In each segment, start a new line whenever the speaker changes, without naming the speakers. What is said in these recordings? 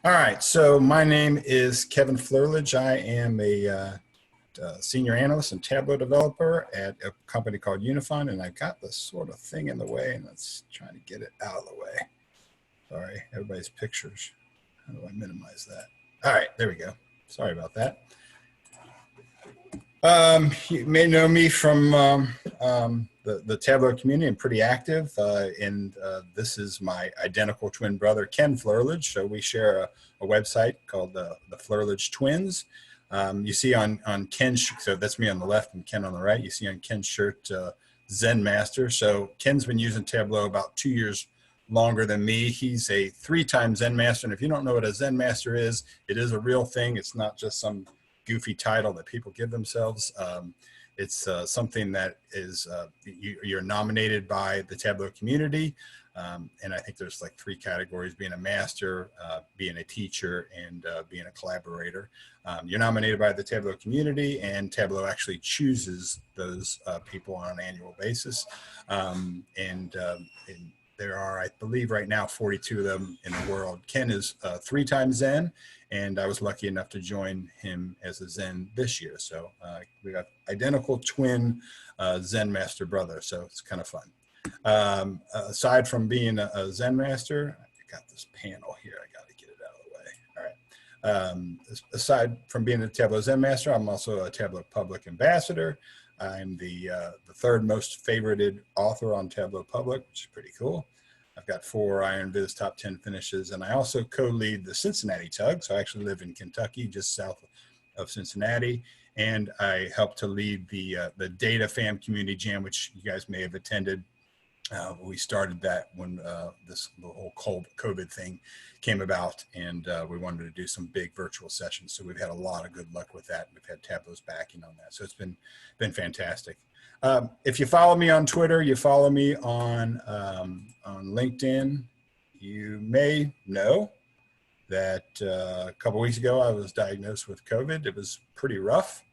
All right, so my name is Kevin Flurledge. I am a senior analyst and Tableau developer at a company called Unifund, and I got this sort of thing in the way, and let's try to get it out of the way. Sorry, everybody's pictures. How do I minimize that? All right, there we go. Sorry about that. You may know me from the Tableau community. I'm pretty active, and this is my identical twin brother, Ken Flurledge. So we share a website called the Flurledge Twins. You see on Ken's, so that's me on the left and Ken on the right. You see on Ken's shirt, Zen Master. So Ken's been using Tableau about 2 years longer than me. He's a 3-time Zen Master. And if you don't know what a Zen Master is, it is a real thing. It's not just some goofy title that people give themselves. It's something that is, you're nominated by the Tableau community. And I think there's like 3 categories: being a master, being a teacher, and being a collaborator. You're nominated by the Tableau community, and Tableau actually chooses those people on an annual basis. And there are, I believe right now, 42 of them in the world. Ken is 3 times Zen, and I was lucky enough to join him as a Zen this year. So we got identical twin Zen Master brother, so it's kind of fun. Aside from being a Zen Master, I got this panel here, I got to get it out of the way. All right. Aside from being a Tableau Zen Master, I'm also a Tableau Public Ambassador. I'm the 3rd most favorited author on Tableau Public, which is pretty cool. I've got 4 Iron Viz top 10 finishes, and I also co-lead the Cincinnati Tug. So I actually live in Kentucky, just south of Cincinnati, and I help to lead the Data Fam Community Jam, which you guys may have attended. We started that when the whole COVID thing came about, and we wanted to do some big virtual sessions. So we've had a lot of good luck with that. We've had Tableau's backing on that. So it's been fantastic. If you follow me on Twitter, you follow me on LinkedIn, you may know that a couple weeks ago I was diagnosed with COVID. It was pretty rough.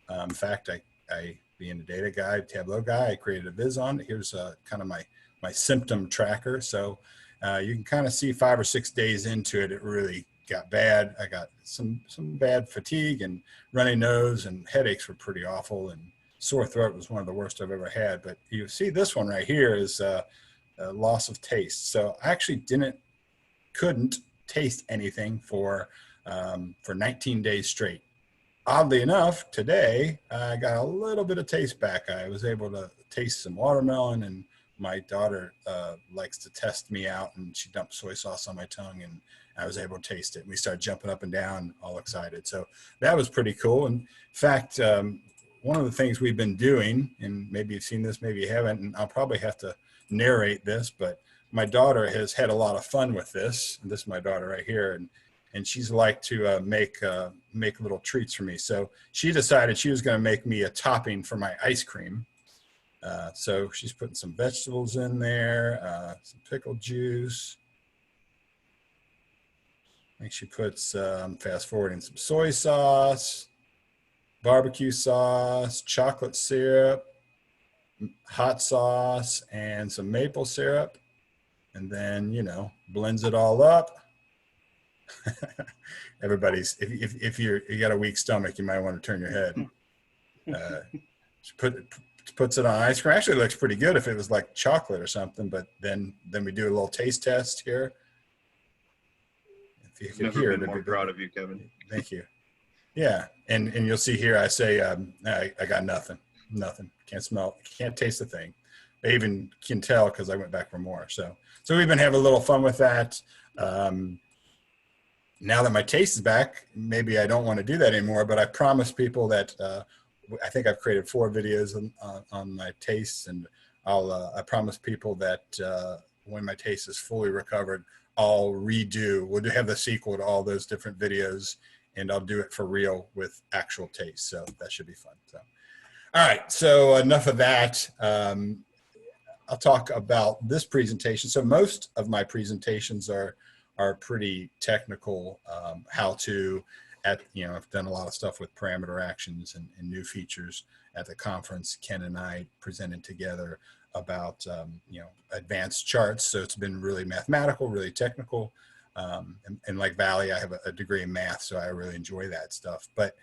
In fact, I being a data guy, Tableau guy, I created a viz on. Here's kind of my symptom tracker. So you can kind of see 5 or 6 days into it, it really got bad. I got some bad fatigue and runny nose, and headaches were pretty awful, and sore throat was one of the worst I've ever had. But you see this one right here is loss of taste. So I actually couldn't taste anything for 19 days straight. Oddly enough, today I got a little bit of taste back. I was able to taste some watermelon, and my daughter likes to test me out, and she dumped soy sauce on my tongue, and I was able to taste it. We started jumping up and down, all excited. So that was pretty cool. In fact, one of the things we've been doing, and maybe you've seen this, maybe you haven't, and I'll probably have to narrate this, but my daughter has had a lot of fun with this. And this is my daughter right here. And she's like to make little treats for me. So she decided she was going to make me a topping for my ice cream. So she's putting some vegetables in there, some pickle juice. I think she puts, fast forwarding, some soy sauce, barbecue sauce, chocolate syrup, hot sauce, and some maple syrup. And then, blends it all up. Everybody's, if you got a weak stomach, you might want to turn your head. Puts it on ice cream. Actually, it looks pretty good if it was like chocolate or something. But then we do a little taste test here. If you can hear it,
more proud of you, Kevin.
Thank you. Yeah, and you'll see here I say I got nothing. Can't smell, can't taste a thing. I even can tell because I went back for more. So we've been having a little fun with that. Now that my taste is back, maybe I don't want to do that anymore, but I promised people that I think I've created 4 videos on my tastes, and I promise people that when my taste is fully recovered, I'll we'll have the sequel to all those different videos, and I'll do it for real with actual taste. So that should be fun. So, all right. So enough of that. I'll talk about this presentation. So most of my presentations are pretty technical, how to, I've done a lot of stuff with parameter actions and new features at the conference. Ken and I presented together about, advanced charts. So it's been really mathematical, really technical. And like Valley, I have a degree in math, so I really enjoy that stuff. But,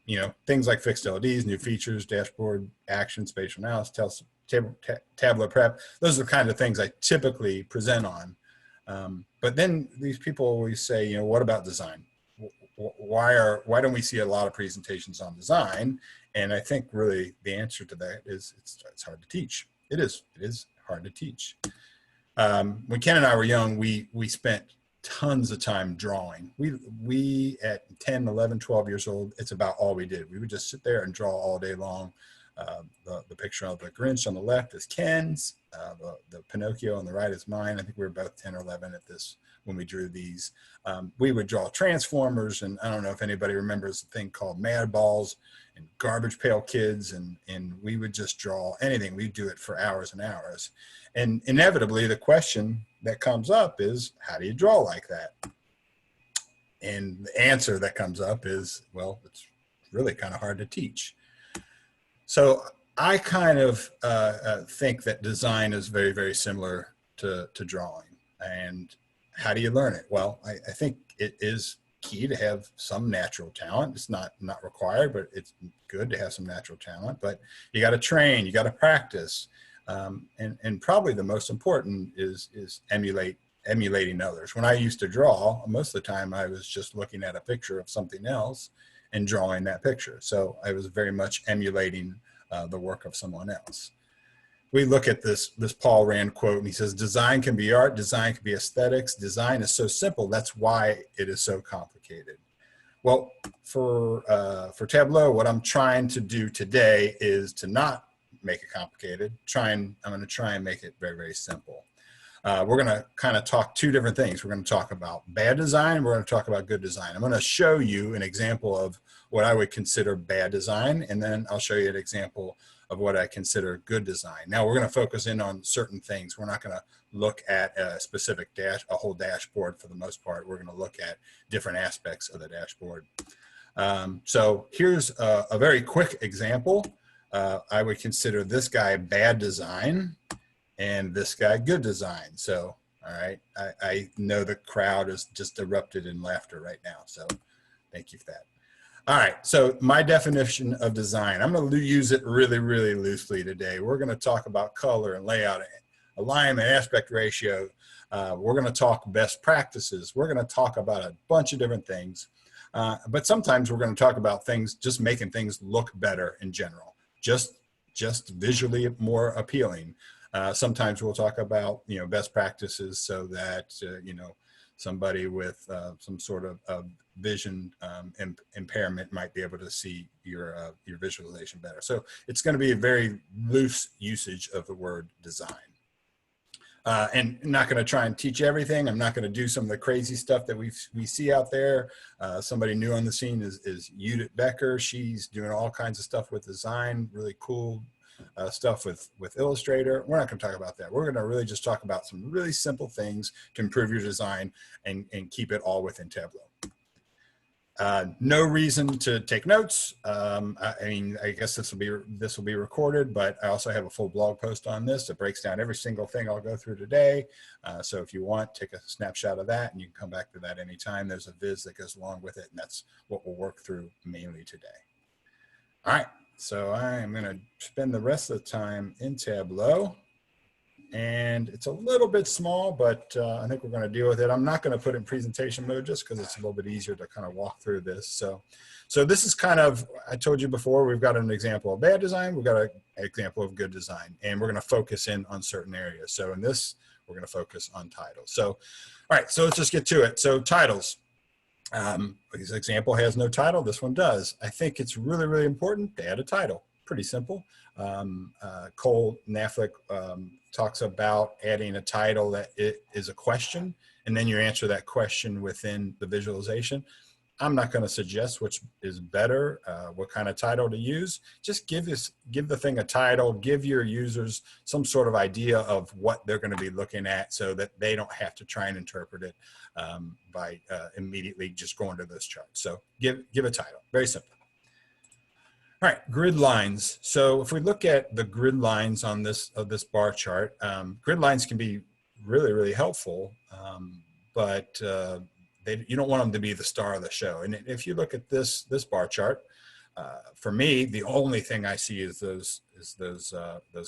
you know, things like fixed LEDs, new features, dashboard, action, spatial analysis, Tableau prep, those are the kind of things I typically present on. But then these people always say, you know, what about design? Why don't we see a lot of presentations on design? And I think really the answer to that is it's hard to teach. It is hard to teach. When Ken and I were young, we spent tons of time drawing. We at 10, 11, 12 years old, it's about all we did. We would just sit there and draw all day long. The picture of the Grinch on the left is Ken's, the Pinocchio on the right is mine. I think we were both 10 or 11 at this when we drew these. We would draw Transformers, and I don't know if anybody remembers a thing called Mad Balls and Garbage Pail Kids, and we would just draw anything. We'd do it for hours and hours. And inevitably, the question that comes up is, how do you draw like that? And the answer that comes up is, well, it's really kind of hard to teach. So I kind of think that design is very, very similar to drawing. And how do you learn it? Well, I think it is key to have some natural talent. It's not required, but it's good to have some natural talent. But you got to train, you got to practice. And probably the most important is emulating others. When I used to draw, most of the time I was just looking at a picture of something else and drawing that picture. So I was very much emulating the work of someone else. We look at this Paul Rand quote, and he says, design can be art, design can be aesthetics. Design is so simple. That's why it is so complicated. Well, for Tableau, what I'm trying to do today is to not make it complicated. I'm going to try and make it very, very simple. We're going to kind of talk two different things. We're going to talk about bad design. We're going to talk about good design. I'm going to show you an example of what I would consider bad design, and then I'll show you an example of what I consider good design. Now we're going to focus in on certain things. We're not going to look at a specific a whole dashboard for the most part. We're going to look at different aspects of the dashboard. So here's a very quick example. I would consider this guy bad design and this guy good design. So, all right, I know the crowd is just erupted in laughter right now. So thank you for that. All right, so my definition of design, I'm going to use it really, really loosely today. We're going to talk about color and layout, alignment, aspect ratio. We're going to talk best practices. We're going to talk about a bunch of different things. But sometimes we're going to talk about things, just making things look better in general, just visually more appealing. Sometimes we'll talk about, you know, best practices so that, you know, somebody with some sort of vision impairment might be able to see your visualization better. So it's going to be a very loose usage of the word design. And I'm not going to try and teach everything. I'm not going to do some of the crazy stuff that we see out there. Somebody new on the scene is Judith Becker. She's doing all kinds of stuff with design, really cool stuff with Illustrator. We're not going to talk about that. We're going to really just talk about some really simple things to improve your design and keep it all within Tableau. No reason to take notes. I mean, I guess this will be recorded, but I also have a full blog post on this that breaks down every single thing I'll go through today. So if you want, take a snapshot of that and you can come back to that anytime. There's a viz that goes along with it, and that's what we'll work through mainly today. All right, so I'm going to spend the rest of the time in Tableau. And it's a little bit small, but I think we're going to deal with it. I'm not going to put it in presentation mode just because it's a little bit easier to kind of walk through this. So this is kind of, I told you before, we've got an example of bad design. We've got an example of good design, and we're going to focus in on certain areas. So in this, we're going to focus on titles. So, all right, so let's just get to it. So titles. This example has no title. This one does. I think it's really, really important to add a title. Pretty simple. Cole Knaflick talks about adding a title that it is a question, and then you answer that question within the visualization. I'm not going to suggest which is better, what kind of title to use. Just give the thing a title, give your users some sort of idea of what they're going to be looking at so that they don't have to try and interpret it by immediately just going to this chart. So give a title, very simple. All right, grid lines. So if we look at the grid lines on this bar chart, grid lines can be really, really helpful, but you don't want them to be the star of the show. And if you look at this bar chart, for me, the only thing I see is those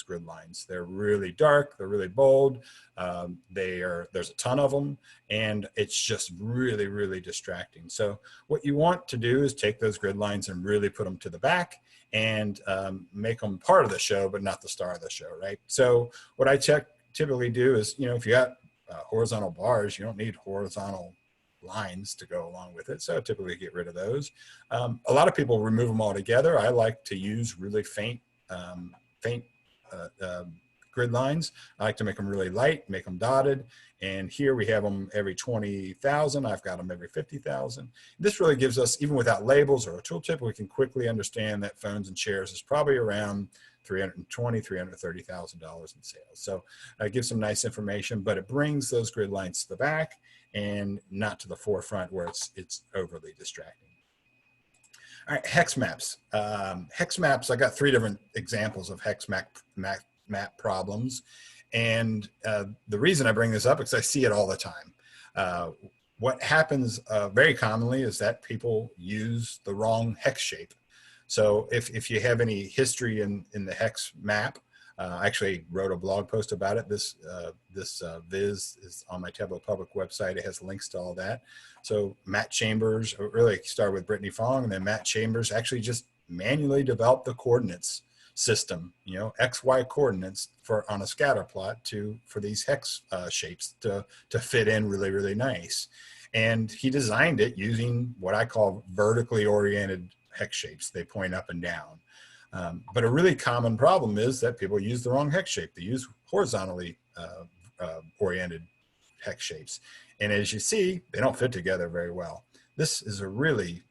grid lines. They're really dark. They're really bold. There's a ton of them, and it's just really, really distracting. So what you want to do is take those grid lines and really put them to the back and make them part of the show, but not the star of the show, right? So what I typically do is, if you got horizontal bars, you don't need horizontal lines to go along with it. So I typically get rid of those. A lot of people remove them all together. I like to use really faint grid lines. I like to make them really light, make them dotted. And here we have them every 20,000. I've got them every 50,000. This really gives us, even without labels or a tooltip, we can quickly understand that phones and chairs is probably around $320,000, $330,000 in sales. So it gives some nice information, but it brings those grid lines to the back and not to the forefront where it's overly distracting. All right, hex maps. Hex maps, I got 3 different examples of hex map problems. And the reason I bring this up is I see it all the time. What happens very commonly is that people use the wrong hex shape. So if you have any history in the hex map, I actually wrote a blog post about it. This viz is on my Tableau public website. It has links to all that. So Matt Chambers, really started with Brittany Fong, and then Matt Chambers actually just manually developed the coordinates system, X, Y coordinates on a scatter plot for these hex shapes to fit in really, really nice. And he designed it using what I call vertically oriented hex shapes. They point up and down. But a really common problem is that people use the wrong hex shape. They use horizontally oriented hex shapes. And as you see, they don't fit together very well. This is a really,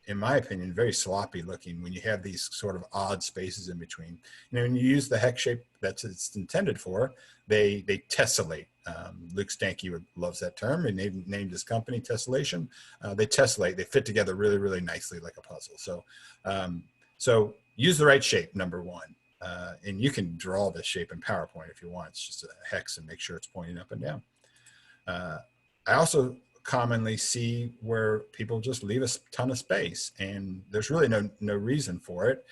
in my opinion, very sloppy looking when you have these sort of odd spaces in between. When you use the hex shape that's it's intended for, they tessellate. Luke Stanky loves that term. He named his company Tessellation. They tessellate. They fit together really, really nicely like a puzzle. So use the right shape, number 1. And you can draw this shape in PowerPoint if you want. It's just a hex and make sure it's pointing up and down. I also commonly see where people just leave a ton of space, and there's really no reason for it.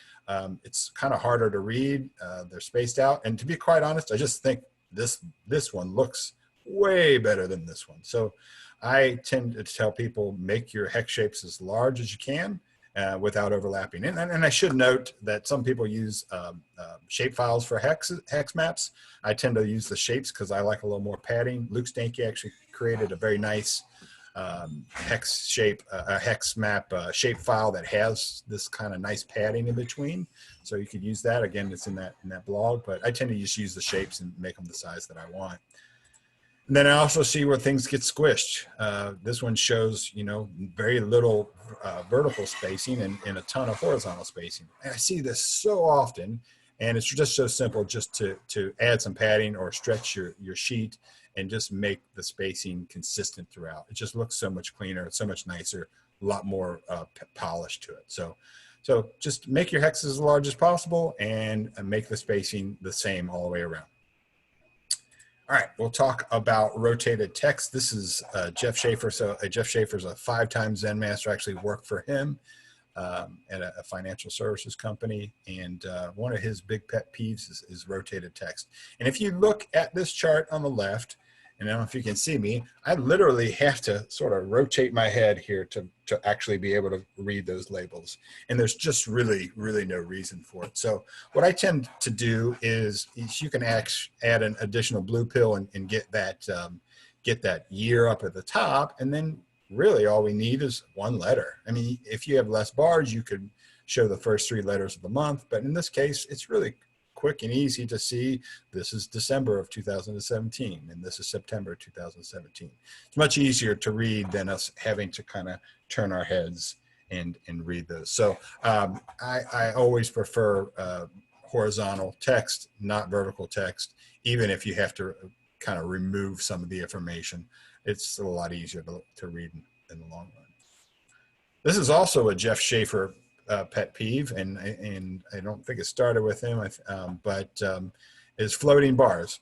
It's kind of harder to read. They're spaced out. And to be quite honest, I just think this one looks way better than this one. So I tend to tell people, make your hex shapes as large as you can without overlapping. And I should note that some people use shape files for hex maps. I tend to use the shapes because I like a little more padding. Luke Stanky actually created a very nice hex map shape file that has this kind of nice padding in between. So you could use that. Again, it's in that blog, but I tend to just use the shapes and make them the size that I want. And then I also see where things get squished. This one shows, very little vertical spacing and a ton of horizontal spacing. And I see this so often, and it's just so simple just to add some padding or stretch your sheet and just make the spacing consistent throughout. It just looks so much cleaner, so much nicer, a lot more polish to it. So just make your hexes as large as possible and make the spacing the same all the way around. All right, we'll talk about rotated text. This is Jeff Schaefer. So Jeff Schaefer's a 5-time Zen master. I actually worked for him at a financial services company. And one of his big pet peeves is rotated text. And if you look at this chart on the left, and I don't know if you can see me, I literally have to sort of rotate my head here to actually be able to read those labels. And there's just really, really no reason for it. So what I tend to do is you can add an additional blue pill and get that year up at the top. And then really all we need is 1 letter. I mean, if you have less bars, you could show the first 3 letters of the month. But in this case, it's really quick and easy to see. This is December of 2017, and this is September 2017. It's much easier to read than us having to kind of turn our heads and read those. So I always prefer horizontal text, not vertical text, even if you have to kind of remove some of the information. It's a lot easier to read in the long run. This is also a Jeff Schaefer pet peeve, and I don't think it started with him, but is floating bars.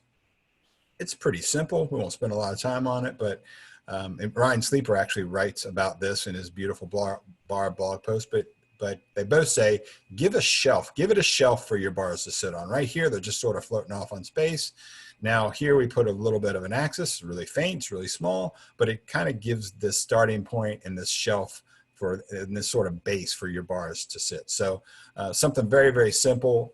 It's pretty simple. We won't spend a lot of time on it, but And Ryan Sleeper actually writes about this in his beautiful bar blog post, but they both say, give a shelf, give it a shelf for your bars to sit on. Right here, they're just sort of floating off on space. Now here we put a little bit of an axis, really faint, it's really small, but it kind of gives this starting point and this shelf for and this sort of base for your bars to sit. So something very, very simple,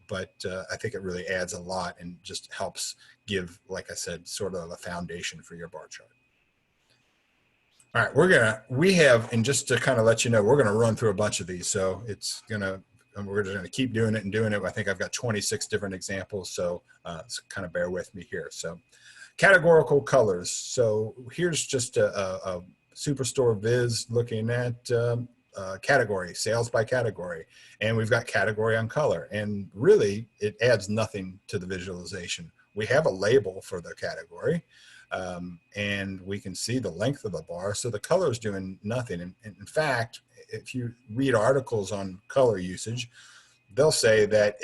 but I think it really adds a lot and just helps give, like I said, sort of a foundation for your bar chart. All right, we have, and just to kind of let you know, we're gonna run through a bunch of these. So we're just gonna keep doing it and doing it. I think I've got 26 different examples, so kind of bear with me here. So categorical colors. So here's just a Superstore Viz looking at category, sales by category. And we've got category on color. And really, it adds nothing to the visualization. We have a label for the category. And we can see the length of the bar. So the color is doing nothing. And in fact, if you read articles on color usage, they'll say that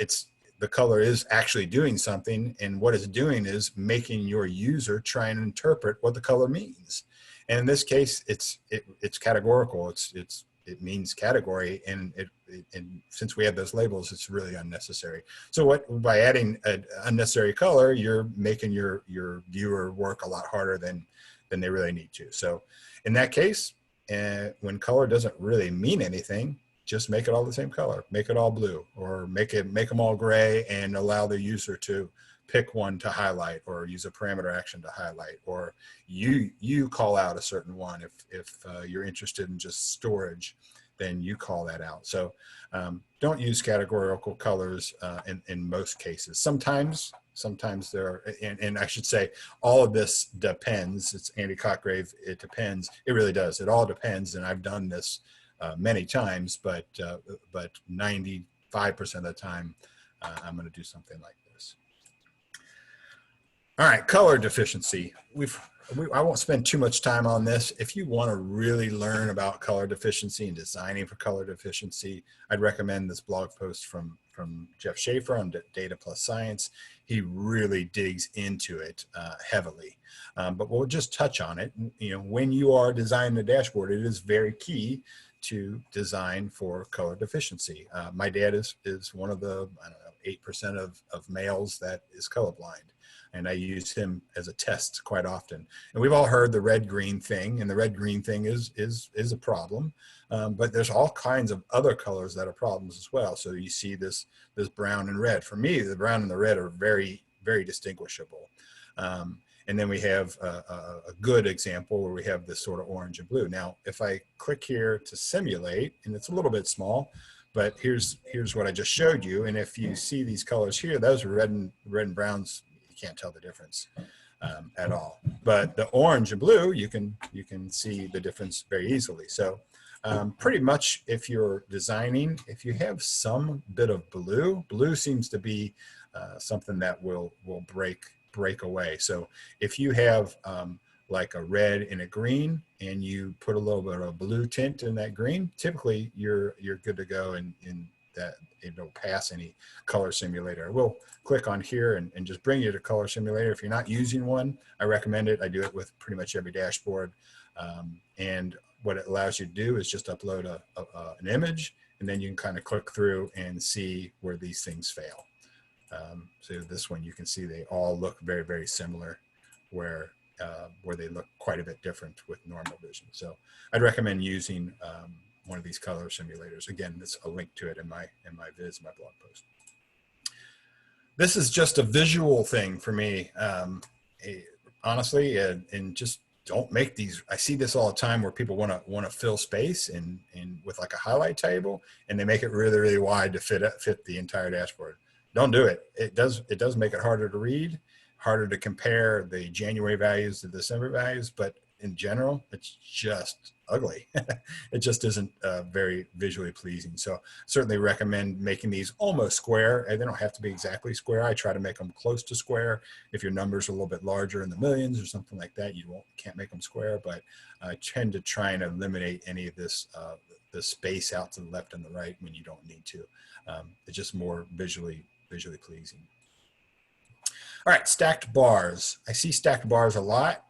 the color is actually doing something. And what it's doing is making your user try and interpret what the color means. And in this case, it's categorical. It means category, and since we have those labels, it's really unnecessary. So by adding an unnecessary color, you're making your viewer work a lot harder than they really need to. So in that case, when color doesn't really mean anything, just make it all the same color. Make it all blue, or make them all gray, and allow the user to pick one to highlight, or use a parameter action to highlight, or you call out a certain one. If you're interested in just storage, then you call that out. So don't use categorical colors in most cases. Sometimes there are, and I should say, all of this depends. It's Andy Cockgrave. It depends. It really does. It all depends. And I've done this many times, but 95% of the time, I'm going to do something like this. All right, color deficiency. I won't spend too much time on this. If you want to really learn about color deficiency and designing for color deficiency, I'd recommend this blog post from Jeff Schaefer on Data Plus Science. He really digs into it heavily. But we'll just touch on it. When you are designing a dashboard, it is very key to design for color deficiency. My dad is one of the, 8% of males that is colorblind. And I use him as a test quite often. And we've all heard the red-green thing, and the red-green thing is a problem. But there's all kinds of other colors that are problems as well. So you see this brown and red. For me, the brown and the red are very, very distinguishable. And then we have a good example where we have this sort of orange and blue. Now, if I click here to simulate, and it's a little bit small, but here's what I just showed you. And if you see these colors here, those are red and browns. Can't tell the difference at all. But the orange and blue, you can see the difference very easily. So pretty much if you're designing, if you have some bit of blue seems to be something that will break away. So if you have like a red and a green, and you put a little bit of blue tint in that green, typically you're good to go, and that it'll pass any color simulator. I will click on here and just bring you to color simulator. If you're not using one, I recommend it. I do it with pretty much every dashboard. And what it allows you to do is just upload an image, and then you can kind of click through and see where these things fail. So this one, you can see they all look very, very similar, where they look quite a bit different with normal vision. So I'd recommend using one of these color simulators. Again, there's a link to it in my viz, my blog post. This is just a visual thing for me, honestly, and just don't make these. I see this all the time where people want to fill space and with like a highlight table, and they make it really, really wide to fit the entire dashboard. Don't do it. It does make it harder to read, harder to compare the January values to the December values, but in general, it's just ugly. It just isn't very visually pleasing. So certainly recommend making these almost square. They don't have to be exactly square. I try to make them close to square. If your numbers are a little bit larger in the millions or something like that, can't make them square, but I tend to try and eliminate any of this the space out to the left and the right when you don't need to. It's just more visually pleasing. All right, stacked bars. I see stacked bars a lot.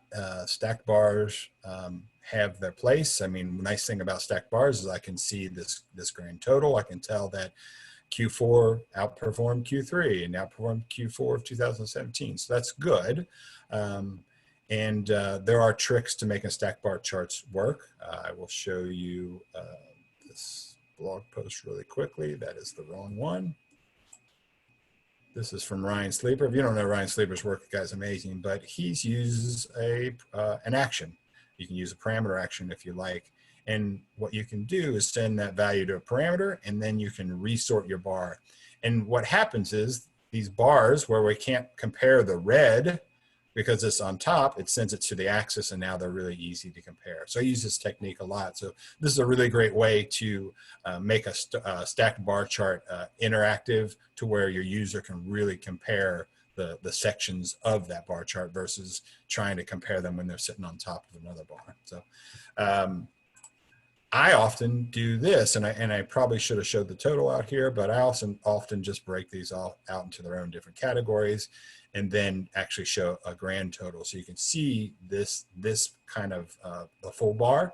stacked bars have their place. I mean, the nice thing about stacked bars is I can see this grand total. I can tell that Q4 outperformed Q3 and outperformed Q4 of 2017. So that's good. And there are tricks to making stack bar charts work. I will show you this blog post really quickly. That is the wrong one. This is from Ryan Sleeper. If you don't know Ryan Sleeper's work, the guy's amazing, but he uses an action. You can use a parameter action if you like. And what you can do is send that value to a parameter, and then you can resort your bar. And what happens is these bars where we can't compare the red because it's on top, it sends it to the axis, and now they're really easy to compare. So I use this technique a lot. So this is a really great way to make a stacked bar chart interactive to where your user can really compare the sections of that bar chart versus trying to compare them when they're sitting on top of another bar. So I often do this, and I probably should have showed the total out here, but I also often just break these all out into their own different categories and then actually show a grand total. So you can see this kind of the full bar,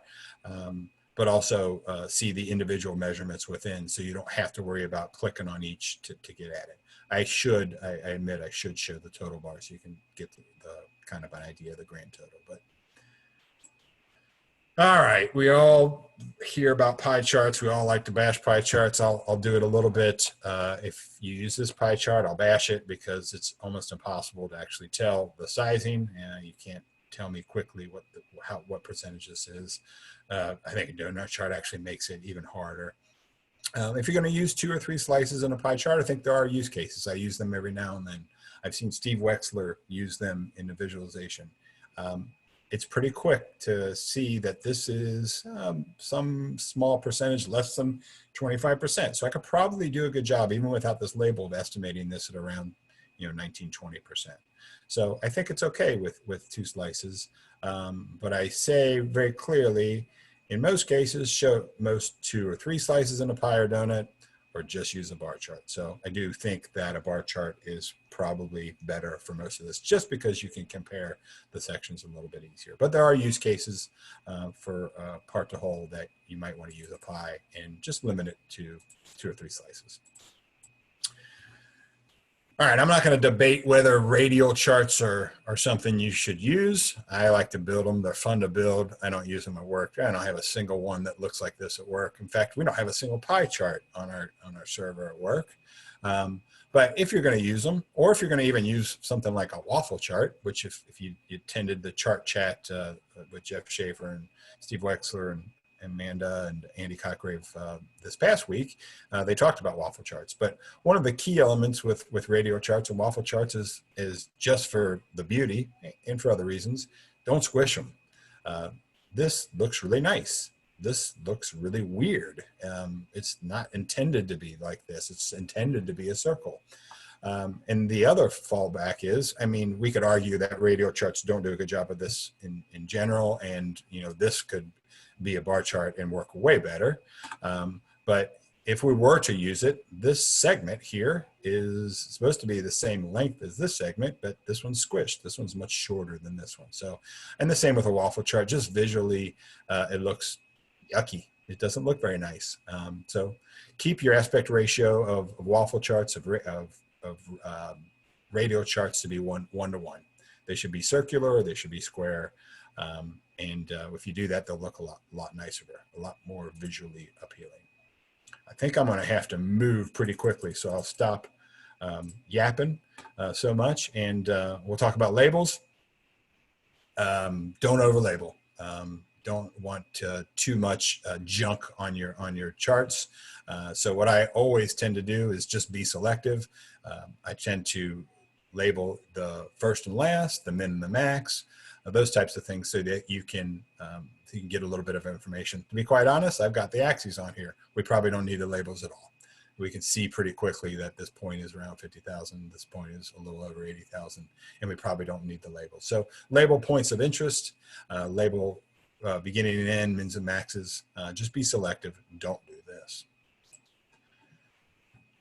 but also see the individual measurements within, so you don't have to worry about clicking on each to get at it. I admit I should show the total bar so you can get the kind of an idea of the grand total. But all right, we all hear about pie charts. We all like to bash pie charts. I'll do it a little bit. If you use this pie chart, I'll bash it because it's almost impossible to actually tell the sizing. You can't tell me quickly what percentage this is. I think a donut chart actually makes it even harder. If you're going to use 2 or 3 slices in a pie chart, I think there are use cases. I use them every now and then. I've seen Steve Wexler use them in the visualization. It's pretty quick to see that this is some small percentage, less than 25%. So I could probably do a good job, even without this label, of estimating this at around 19, 20%. So I think it's okay with 2 slices. But I say very clearly, in most cases, show most 2 or 3 slices in a pie or donut, or just use a bar chart. So I do think that a bar chart is probably better for most of this, just because you can compare the sections a little bit easier. But there are use cases for part to whole that you might want to use a pie and just limit it to 2 or 3 slices. All right, I'm not going to debate whether radial charts are something you should use. I like to build them. They're fun to build. I don't use them at work. I don't have a single one that looks like this at work. In fact, we don't have a single pie chart on our server at work. But if you're going to use them, or if you're going to even use something like a waffle chart, which if you attended the chart chat with Jeff Schaefer and Steve Wexler and Amanda and Andy Cotgrave this past week, they talked about waffle charts. But one of the key elements with radial charts and waffle charts is just for the beauty and for other reasons, don't squish them. This looks really nice. This looks really weird. It's not intended to be like this. It's intended to be a circle. And the other fallback is, I mean, we could argue that radial charts don't do a good job of this in general, and this could be a bar chart and work way better. But if we were to use it, this segment here is supposed to be the same length as this segment, but this one's squished. This one's much shorter than this one. So, and the same with a waffle chart, just visually, it looks yucky. It doesn't look very nice. So keep your aspect ratio of waffle charts, of radial charts to be one to one. They should be circular, or they should be square. And if you do that, they'll look a lot nicer, a lot more visually appealing. I think I'm going to have to move pretty quickly, so I'll stop yapping so much, and we'll talk about labels. Don't overlabel. Don't want too much junk on your charts. So what I always tend to do is just be selective. I tend to label the first and last, the min and the max, those types of things, so that you can get a little bit of information. To be quite honest, I've got the axes on here. We probably don't need the labels at all. We can see pretty quickly that this point is around 50,000. This point is a little over 80,000, and we probably don't need the labels. So label points of interest, label beginning and end, mins and maxes. Just be selective. Don't do this.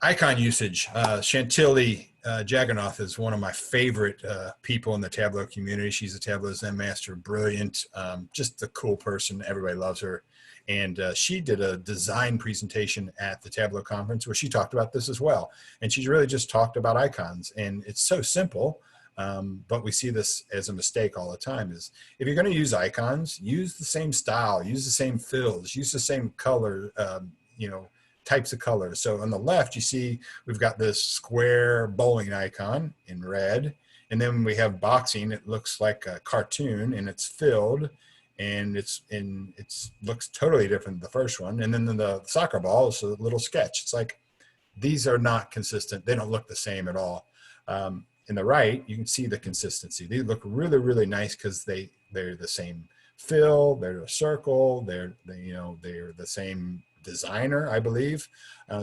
Icon usage. Chantilly Jagannath is one of my favorite people in the Tableau community. She's a Tableau Zen master, brilliant, just a cool person. Everybody loves her. And she did a design presentation at the Tableau conference where she talked about this as well. And she really just talked about icons. And it's so simple, but we see this as a mistake all the time, is if you're going to use icons, use the same style, use the same fills, use the same color, you know, types of colors. So on the left, you see we've got this square bowling icon in red. And then we have boxing. It looks like a cartoon and it's filled, and it looks totally different than the first one. And then the soccer ball is a little sketch. It's like, these are not consistent. They don't look the same at all. In the right, you can see the consistency. They look really, really nice because they're the same fill, they're a circle, they're the same designer, I believe.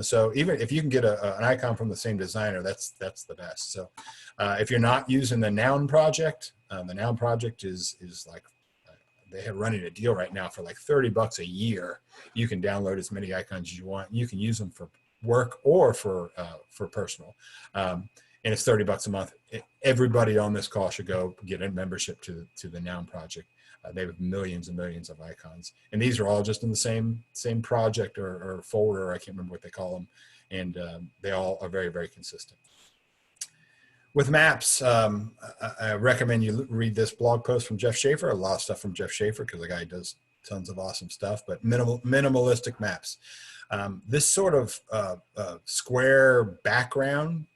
So even if you can get an icon from the same designer, that's the best. So if you're not using the Noun project, the Noun project is like, they have running a deal right now for like $30 a year. You can download as many icons as you want. You can use them for work or for personal. And it's $30 a month. Everybody on this call should go get a membership to the Noun project. They have millions and millions of icons, and these are all just in the same project or folder. I can't remember what they call them, and they all are very, very consistent. With maps, I recommend you read this blog post from Jeff Schaefer. A lot of stuff from Jeff Schaefer because the guy does tons of awesome stuff. But minimalistic maps. This sort of square background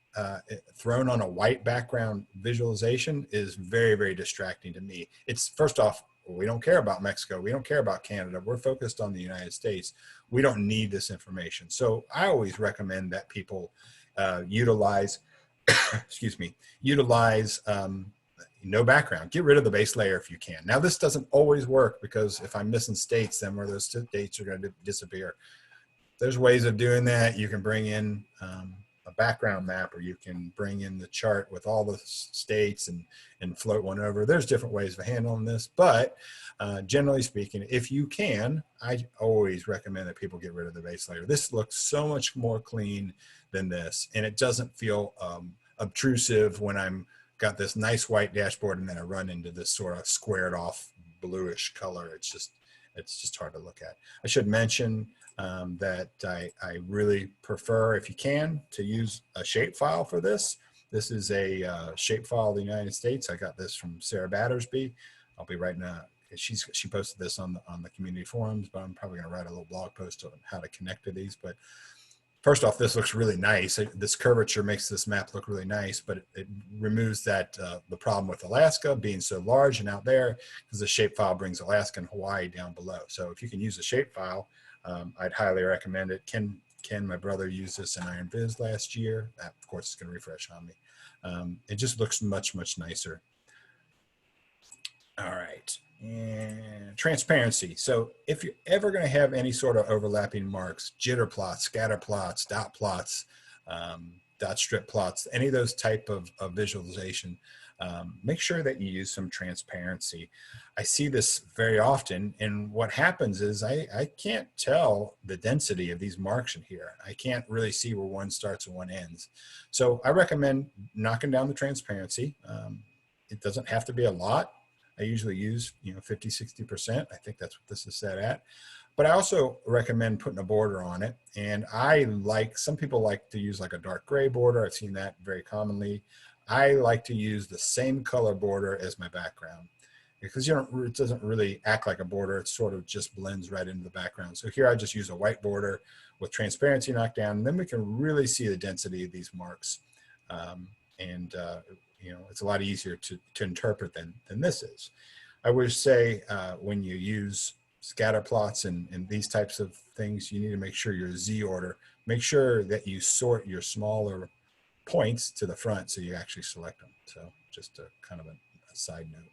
thrown on a white background visualization is very, very distracting to me. It's, first off, we don't care about Mexico. We don't care about Canada. We're focused on the United States. We don't need this information. So I always recommend that people utilize, excuse me, utilize no background. Get rid of the base layer if you can. Now, this doesn't always work because if I'm missing states, then where those states are going to disappear. There's ways of doing that. You can bring in a background map, or you can bring in the chart with all the states and float one over. There's different ways of handling this, but generally speaking, if you can, I always recommend that people get rid of the base layer. This looks so much more clean than this, and it doesn't feel obtrusive when I'm got this nice white dashboard and then I run into this sort of squared off bluish color. It's just hard to look at. I should mention that I really prefer, if you can, to use a shapefile for this. This is a shapefile of the United States. I got this from Sarah Battersby. I'll be writing she posted this on the community forums, but I'm probably going to write a little blog post on how to connect to these. But first off, this looks really nice. This curvature makes this map look really nice, but it removes that the problem with Alaska being so large and out there, because the shapefile brings Alaska and Hawaii down below. So if you can use a shapefile, I'd highly recommend it. Ken, my brother, used this in Iron Viz last year. That, of course, is going to refresh on me. It just looks much, much nicer. All right, and transparency. So if you're ever going to have any sort of overlapping marks, jitter plots, scatter plots, dot plots, dot strip plots, any of those type of visualization, make sure that you use some transparency. I see this very often, and what happens is I can't tell the density of these marks in here. I can't really see where one starts and one ends. So I recommend knocking down the transparency. It doesn't have to be a lot. I usually use 50, 60%. I think that's what this is set at. But I also recommend putting a border on it. And some people like to use like a dark gray border. I've seen that very commonly. I like to use the same color border as my background, because it doesn't really act like a border. It sort of just blends right into the background. So here I just use a white border with transparency knocked down, and then we can really see the density of these marks. It's a lot easier to interpret than this is. I would say when you use scatter plots and these types of things, you need to make sure your Z order. Make sure that you sort your smaller points to the front so you actually select them. So just a kind of a side note.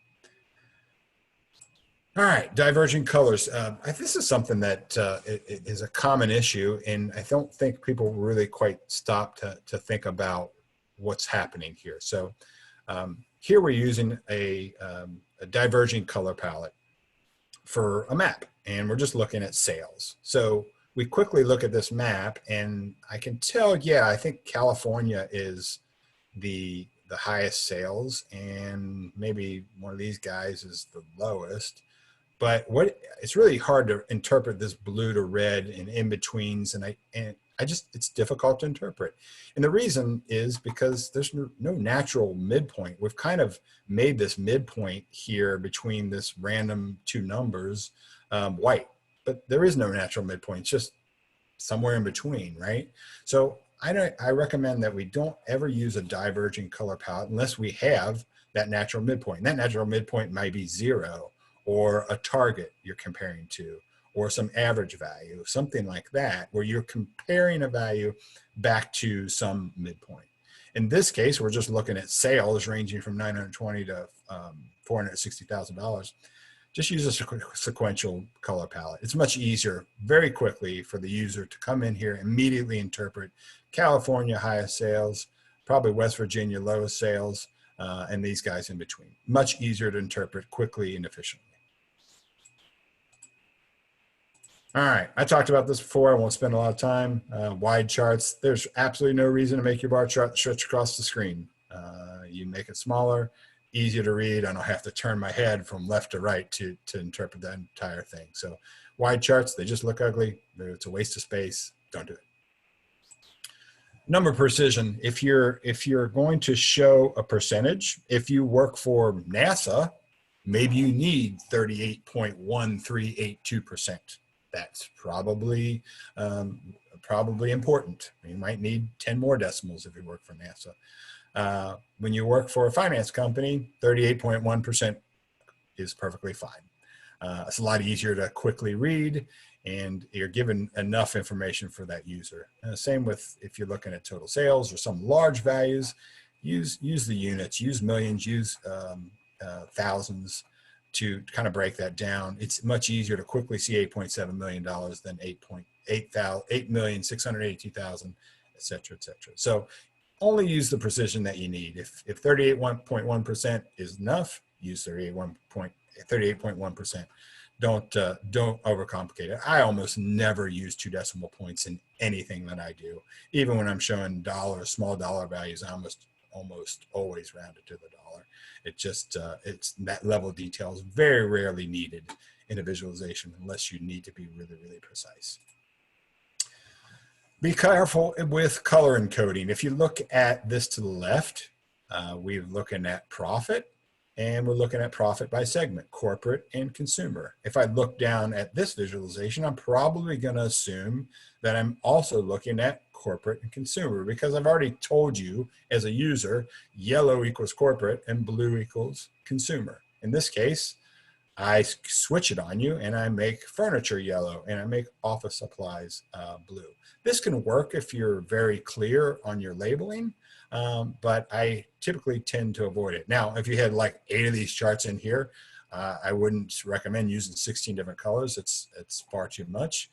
All right, diverging colors. This is something that is a common issue, and I don't think people really quite stop to think about what's happening here. So here we're using a diverging color palette for a map, and we're just looking at sales. So we quickly look at this map, and I can tell, yeah, I think California is the highest sales, and maybe one of these guys is the lowest. But it's really hard to interpret this blue to red and in betweens, and I just, it's difficult to interpret. And the reason is because there's no natural midpoint. We've kind of made this midpoint here between this random two numbers white, but there is no natural midpoint. It's just somewhere in between, right? So I recommend that we don't ever use a diverging color palette unless we have that natural midpoint. And that natural midpoint might be 0, or a target you're comparing to, or some average value, something like that, where you're comparing a value back to some midpoint. In this case, we're just looking at sales ranging from $920 to $460,000. Just use a sequential color palette. It's much easier, very quickly, for the user to come in here, immediately interpret California highest sales, probably West Virginia lowest sales, and these guys in between. Much easier to interpret quickly and efficiently. All right, I talked about this before. I won't spend a lot of time. Wide charts, there's absolutely no reason to make your bar chart stretch across the screen. You make it smaller, easier to read. I don't have to turn my head from left to right to interpret that entire thing. So wide charts, they just look ugly. It's a waste of space. Don't do it. Number precision, if you're going to show a percentage, if you work for NASA, maybe you need 38.1382%. That's probably important. You might need 10 more decimals if you work for NASA. When you work for a finance company, 38.1% is perfectly fine. It's a lot easier to quickly read, and you're given enough information for that user. Same with if you're looking at total sales or some large values, use the units, use millions, use thousands to kind of break that down. It's much easier to quickly see $8.7 million than 8,682,000, et cetera, et cetera. So only use the precision that you need. If 38.1% is enough, use 38.1%. Don't overcomplicate it. I almost never use 2 decimal points in anything that I do. Even when I'm showing small dollar values, I almost always round it to the dollar. It just, it's that level of detail is very rarely needed in a visualization unless you need to be really, really precise. Be careful with color encoding. If you look at this to the left, we're looking at profit, and we're looking at profit by segment, corporate and consumer. If I look down at this visualization, I'm probably going to assume that I'm also looking at corporate and consumer, because I've already told you as a user, yellow equals corporate and blue equals consumer. In this case, I switch it on you and I make furniture yellow and I make office supplies blue. This can work if you're very clear on your labeling, but I typically tend to avoid it. Now, if you had like 8 of these charts in here, I wouldn't recommend using 16 different colors. It's far too much.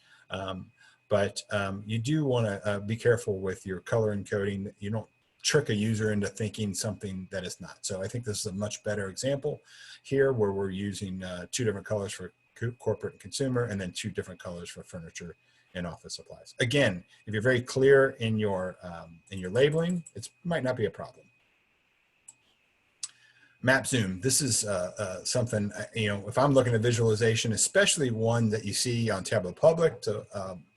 But you do want to be careful with your color encoding. You don't trick a user into thinking something that is not. So I think this is a much better example here, where we're using 2 different colors for corporate and consumer, and then 2 different colors for furniture and office supplies. Again, if you're very clear in your labeling, it might not be a problem. Map zoom. This is something, if I'm looking at visualization, especially one that you see on Tableau Public,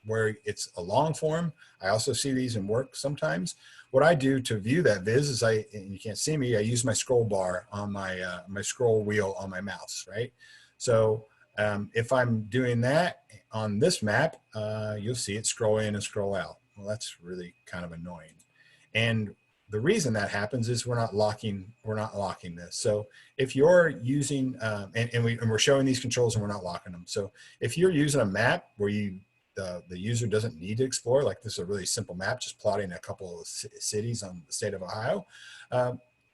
where it's a long form. I also see these in work sometimes. What I do to view that viz is and you can't see me, I use my scroll bar on my scroll wheel on my mouse, right? So if I'm doing that on this map, you'll see it scroll in and scroll out. Well, that's really kind of annoying. And the reason that happens is we're not locking this. So if you're using, and we're showing these controls and we're not locking them. So if you're using a map where the user doesn't need to explore, like this is a really simple map, just plotting a couple of cities on the state of Ohio,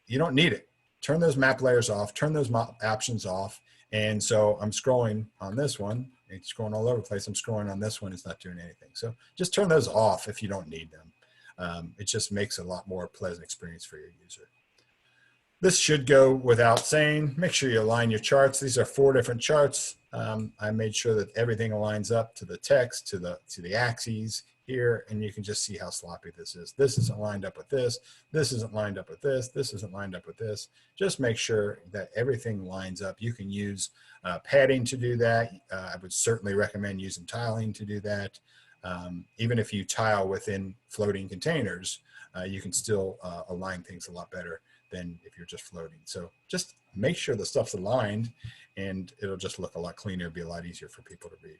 you don't need it. Turn those map layers off, turn those options off. And so I'm scrolling on this one, it's scrolling all over the place. I'm scrolling on this one, it's not doing anything. So just turn those off if you don't need them. It just makes a lot more pleasant experience for your user. This should go without saying. Make sure you align your charts. These are 4 different charts. I made sure that everything aligns up to the text, to the axes here, and you can just see how sloppy this is. This isn't lined up with this. This isn't lined up with this. This isn't lined up with this. Just make sure that everything lines up. You can use padding to do that. I would certainly recommend using tiling to do that. Even if you tile within floating containers, you can still align things a lot better than if you're just floating. So just make sure the stuff's aligned, and it'll just look a lot cleaner. It'll be a lot easier for people to read.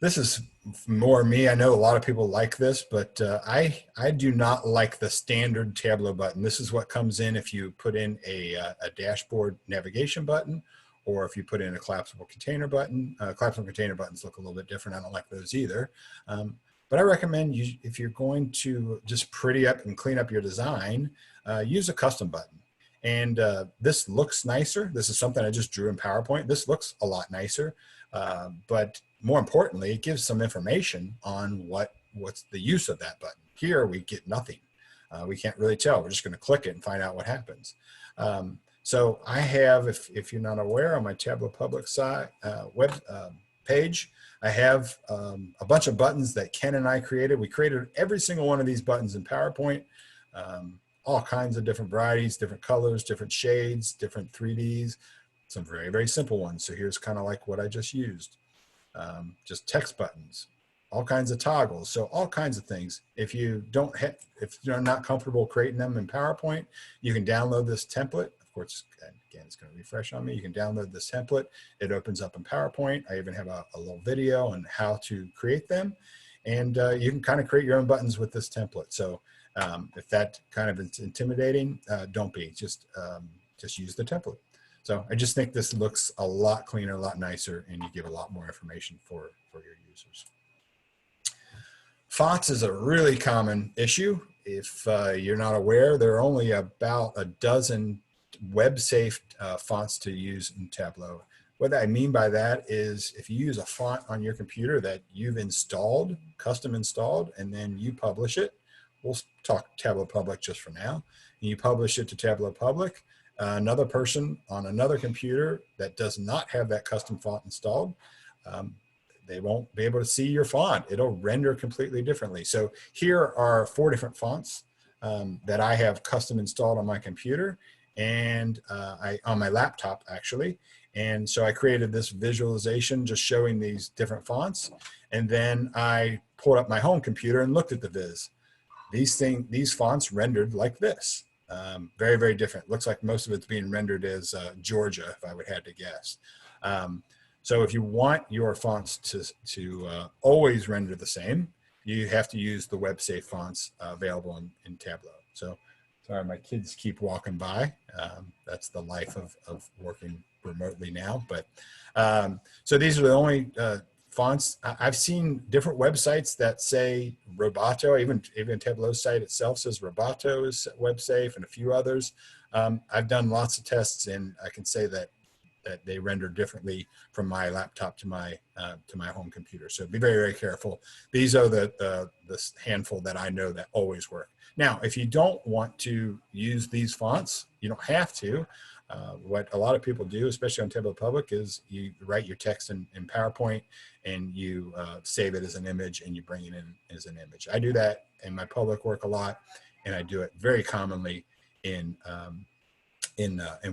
This is more me. I know a lot of people like this, but I do not like the standard Tableau button. This is what comes in if you put in a dashboard navigation button, or if you put in a collapsible container button. Collapsible container buttons look a little bit different. I don't like those either. But I recommend you, if you're going to just pretty up and clean up your design, use a custom button. And this looks nicer. This is something I just drew in PowerPoint. This looks a lot nicer, but more importantly, it gives some information on what's the use of that button. Here we get nothing. We can't really tell. We're just going to click it and find out what happens. So I have, if you're not aware, on my Tableau public site web page, I have a bunch of buttons that Ken and I created. We created every single one of these buttons in PowerPoint, all kinds of different varieties, different colors, different shades, different 3Ds, some very, very simple ones. So here's kind of like what I just used, just text buttons, all kinds of toggles. So all kinds of things. If you don't have, if you're not comfortable creating them in PowerPoint, you can download this template. Of course, again, it's going to refresh on me. You can download this template. It opens up in PowerPoint. I even have a little video on how to create them. And you can kind of create your own buttons with this template. So if that kind of is intimidating, don't be. Just use the template. So I just think this looks a lot cleaner, a lot nicer, and you give a lot more information for your users. Fonts is a really common issue. If you're not aware, there are only about a dozen web-safe fonts to use in Tableau. What I mean by that is if you use a font on your computer that you've installed, custom installed, and then you publish it, we'll talk Tableau Public just for now, and you publish it to Tableau Public, another person on another computer that does not have that custom font installed, they won't be able to see your font. It'll render completely differently. So here are 4 different fonts that I have custom installed on my computer and on my laptop actually. And so I created this visualization just showing these different fonts. And then I pulled up my home computer and looked at the viz. These fonts rendered like this. Very, very different. Looks like most of it's being rendered as Georgia, if I would have to guess. So if you want your fonts to always render the same, you have to use the web-safe fonts available in Tableau. So sorry, my kids keep walking by. That's the life of working remotely now. But so these are the only fonts. I've seen different websites that say Roboto, even Tableau's site itself says Roboto is web safe, and a few others. I've done lots of tests, and I can say that they render differently from my laptop to my home computer. So be very, very careful. These are the handful that I know that always work. Now, if you don't want to use these fonts, you don't have to. What a lot of people do, especially on Tableau Public, is you write your text in PowerPoint and you save it as an image and you bring it in as an image. I do that in my public work a lot, and I do it very commonly in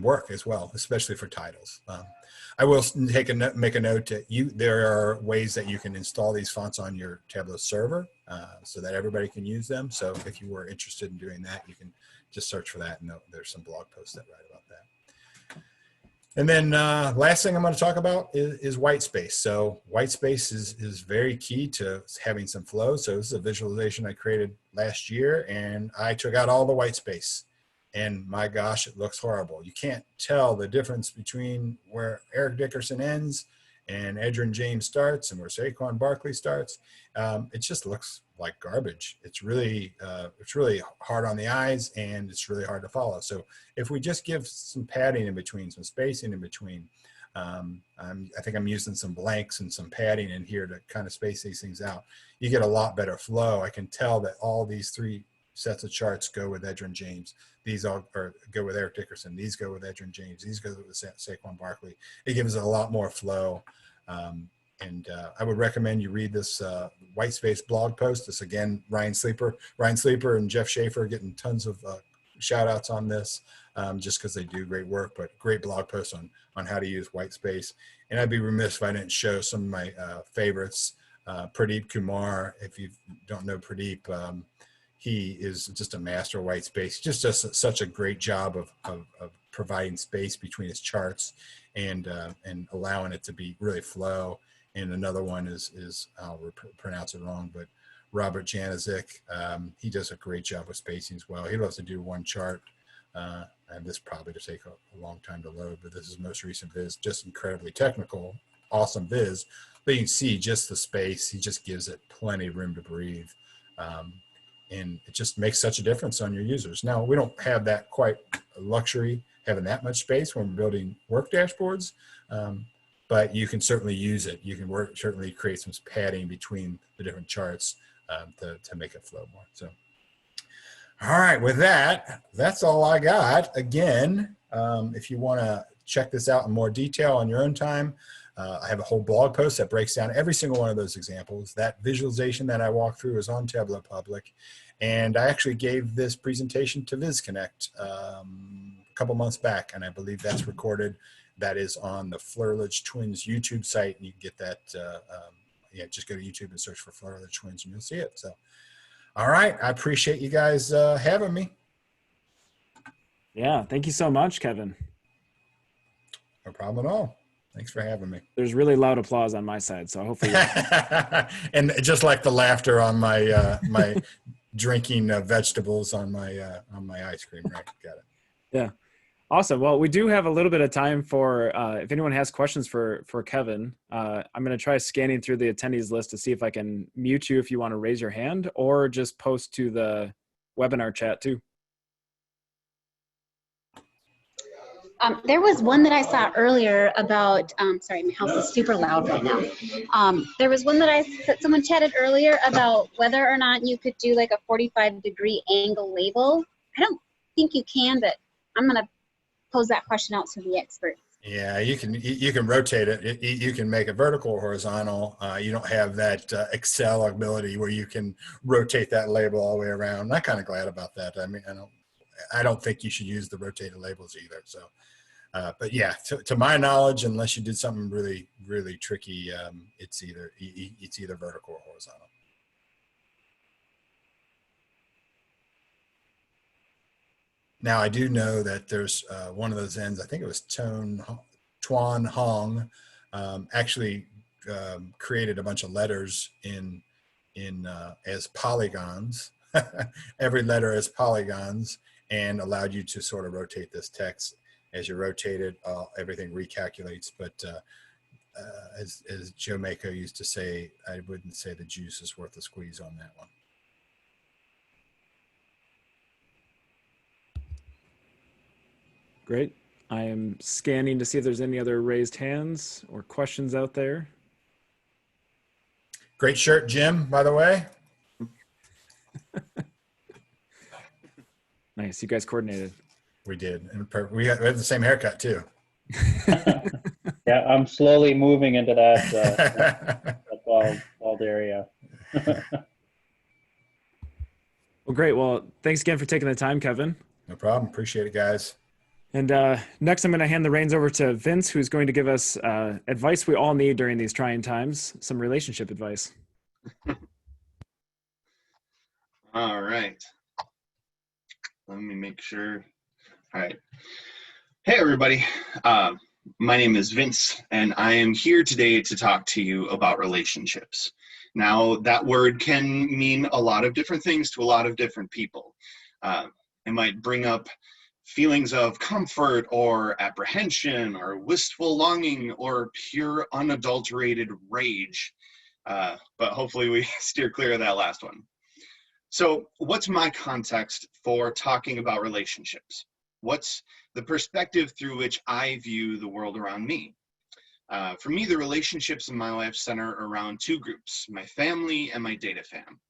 work as well, especially for titles. I will make a note that there are ways that you can install these fonts on your Tableau server so that everybody can use them. So if you were interested in doing that, you can just search for that, and there's some blog posts that write about that. And then last thing I'm going to talk about is white space. So white space is very key to having some flow. So this is a visualization I created last year, and I took out all the white space. And my gosh, it looks horrible. You can't tell the difference between where Eric Dickerson ends and Edgerrin James starts and where Saquon Barkley starts. It just looks like garbage. It's really hard on the eyes, and it's really hard to follow. So if we just give some padding in between, some spacing in between, I think I'm using some blanks and some padding in here to kind of space these things out. You get a lot better flow. I can tell that all these 3 sets of charts go with Edgerrin James. These all or go with Eric Dickerson. These go with Edgerrin James. These go with Saquon Barkley. It gives it a lot more flow. And I would recommend you read this Whitespace blog post. This again, Ryan Sleeper and Jeff Schaefer getting tons of shout outs on this just because they do great work, but great blog post on how to use Whitespace. And I'd be remiss if I didn't show some of my favorites. Pradeep Kumar, if you don't know Pradeep, he is just a master of Whitespace. He just does such a great job of providing space between his charts and allowing it to be really flow. And another one is I'll pronounce it wrong, but Robert Janizik. He does a great job with spacing as well. He loves to do one chart. And this probably to take a long time to load, but this is most recent viz, just incredibly technical, awesome viz. But you can see just the space. He just gives it plenty of room to breathe. And it just makes such a difference on your users. Now, we don't have that quite luxury, having that much space when we're building work dashboards, but you can certainly use it. You can certainly create some padding between the different charts to make it flow more. So, all right, with that, that's all I got. Again, if you want to check this out in more detail on your own time, I have a whole blog post that breaks down every single one of those examples. That visualization that I walked through is on Tableau Public. And I actually gave this presentation to VizConnect a couple months back, and I believe that's recorded. That is on the Flerlich Twins YouTube site, and you can get that. Yeah, just go to YouTube and search for Flerlich Twins, and you'll see it. So, all right, I appreciate you guys having me.
Yeah, thank you so much, Kevin.
No problem at all. Thanks for having me.
There's really loud applause on my side, so hopefully.
And just like the laughter on my my drinking vegetables on my ice cream, right? Got it.
Yeah, awesome. Well, we do have a little bit of time for if anyone has questions for Kevin. I'm going to try scanning through the attendees list to see if I can mute you if you want to raise your hand, or just post to the webinar chat too.
There was one that I saw earlier about, sorry, my house is super loud right now. There was one that someone chatted earlier about whether or not you could do like a 45-degree angle label. I don't think you can, but I'm going to pose that question out to the experts.
Yeah, you can rotate it. You can make it vertical or horizontal. You don't have that Excel ability where you can rotate that label all the way around. I'm not kind of glad about that. I mean, I don't think you should use the rotated labels either. So, but yeah, to my knowledge, unless you did something really, really tricky, it's either vertical or horizontal. Now, I do know that there's one of those ends, I think it was Tuan Hong, actually created a bunch of letters in as polygons, every letter as polygons, and allowed you to sort of rotate this text. As you rotate it, everything recalculates. But as Joe Mako used to say, I wouldn't say the juice is worth the squeeze on that one.
Great. I am scanning to see if there's any other raised hands or questions out there.
Great shirt, Jim, by the way.
Nice. You guys coordinated.
We did. And we have the same haircut, too.
Yeah, I'm slowly moving into that bald area.
Well, great. Well, thanks again for taking the time, Kevin.
No problem. Appreciate it, guys.
And next, I'm going to hand the reins over to Vince, who's going to give us advice we all need during these trying times, some relationship advice.
All right. Let me make sure. All right. Hey, everybody. My name is Vince, and I am here today to talk to you about relationships. Now, that word can mean a lot of different things to a lot of different people. It might bring up feelings of comfort or apprehension or wistful longing or pure unadulterated rage. But hopefully we steer clear of that last one. So what's my context for talking about relationships? What's the perspective through which I view the world around me? For me, the relationships in my life center around two groups, my family and my data fam.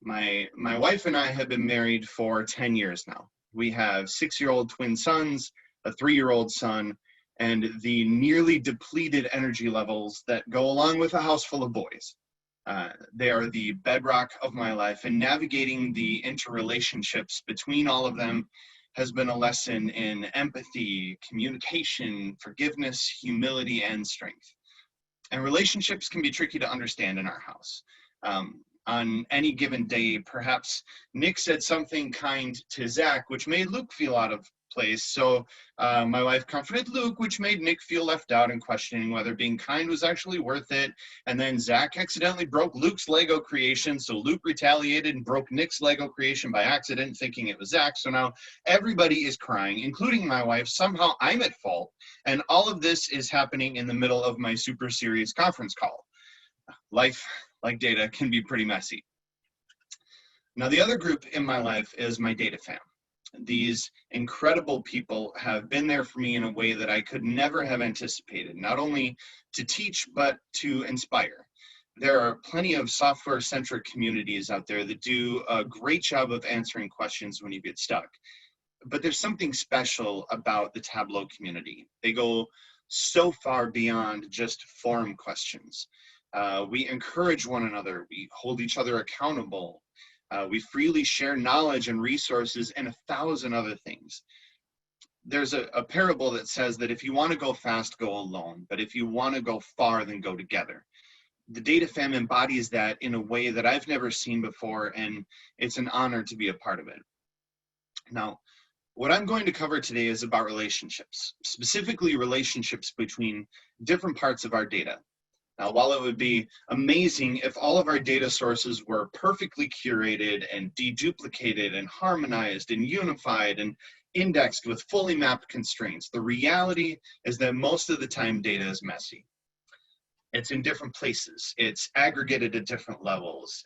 My wife and I have been married for 10 years now. We have 6-year-old twin sons, a 3-year-old son, and the nearly depleted energy levels that go along with a house full of boys. They are the bedrock of my life, and navigating the interrelationships between all of them has been a lesson in empathy, communication, forgiveness, humility, and strength. And relationships can be tricky to understand in our house. On any given day, perhaps Nick said something kind to Zach, which made Luke feel out of place. So my wife comforted Luke, which made Nick feel left out and questioning whether being kind was actually worth it. And then Zach accidentally broke Luke's Lego creation. So Luke retaliated and broke Nick's Lego creation by accident, thinking it was Zach. So now everybody is crying, including my wife. Somehow I'm at fault. And all of this is happening in the middle of my super serious conference call. Life, like data, can be pretty messy. Now, the other group in my life is my data fam. These incredible people have been there for me in a way that I could never have anticipated, not only to teach, but to inspire. There are plenty of software-centric communities out there that do a great job of answering questions when you get stuck. But there's something special about the Tableau community. They go so far beyond just forum questions. We encourage one another. We hold each other accountable. We freely share knowledge and resources and 1,000 other things. There's a parable that says that if you want to go fast, go alone. But if you want to go far, then go together. The Data Fam embodies that in a way that I've never seen before, and it's an honor to be a part of it. Now, what I'm going to cover today is about relationships, specifically relationships between different parts of our data. Now, while it would be amazing if all of our data sources were perfectly curated and deduplicated and harmonized and unified and indexed with fully mapped constraints, the reality is that most of the time data is messy. It's in different places. It's aggregated at different levels.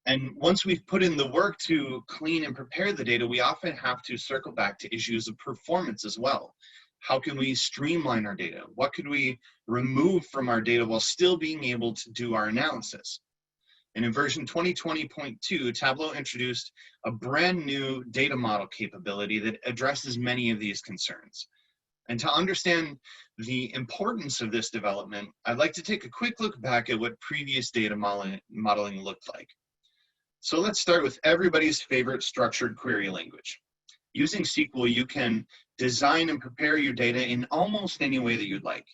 And once we've put in the work to clean and prepare the data, we often have to circle back to issues of performance as well. How can we streamline our data? What could we remove from our data while still being able to do our analysis? And in version 2020.2, Tableau introduced a brand new data model capability that addresses many of these concerns. And to understand the importance of this development, I'd like to take a quick look back at what previous data modeling looked like. So let's start with everybody's favorite structured query language. Using SQL, you can design and prepare your data in almost any way that you'd like.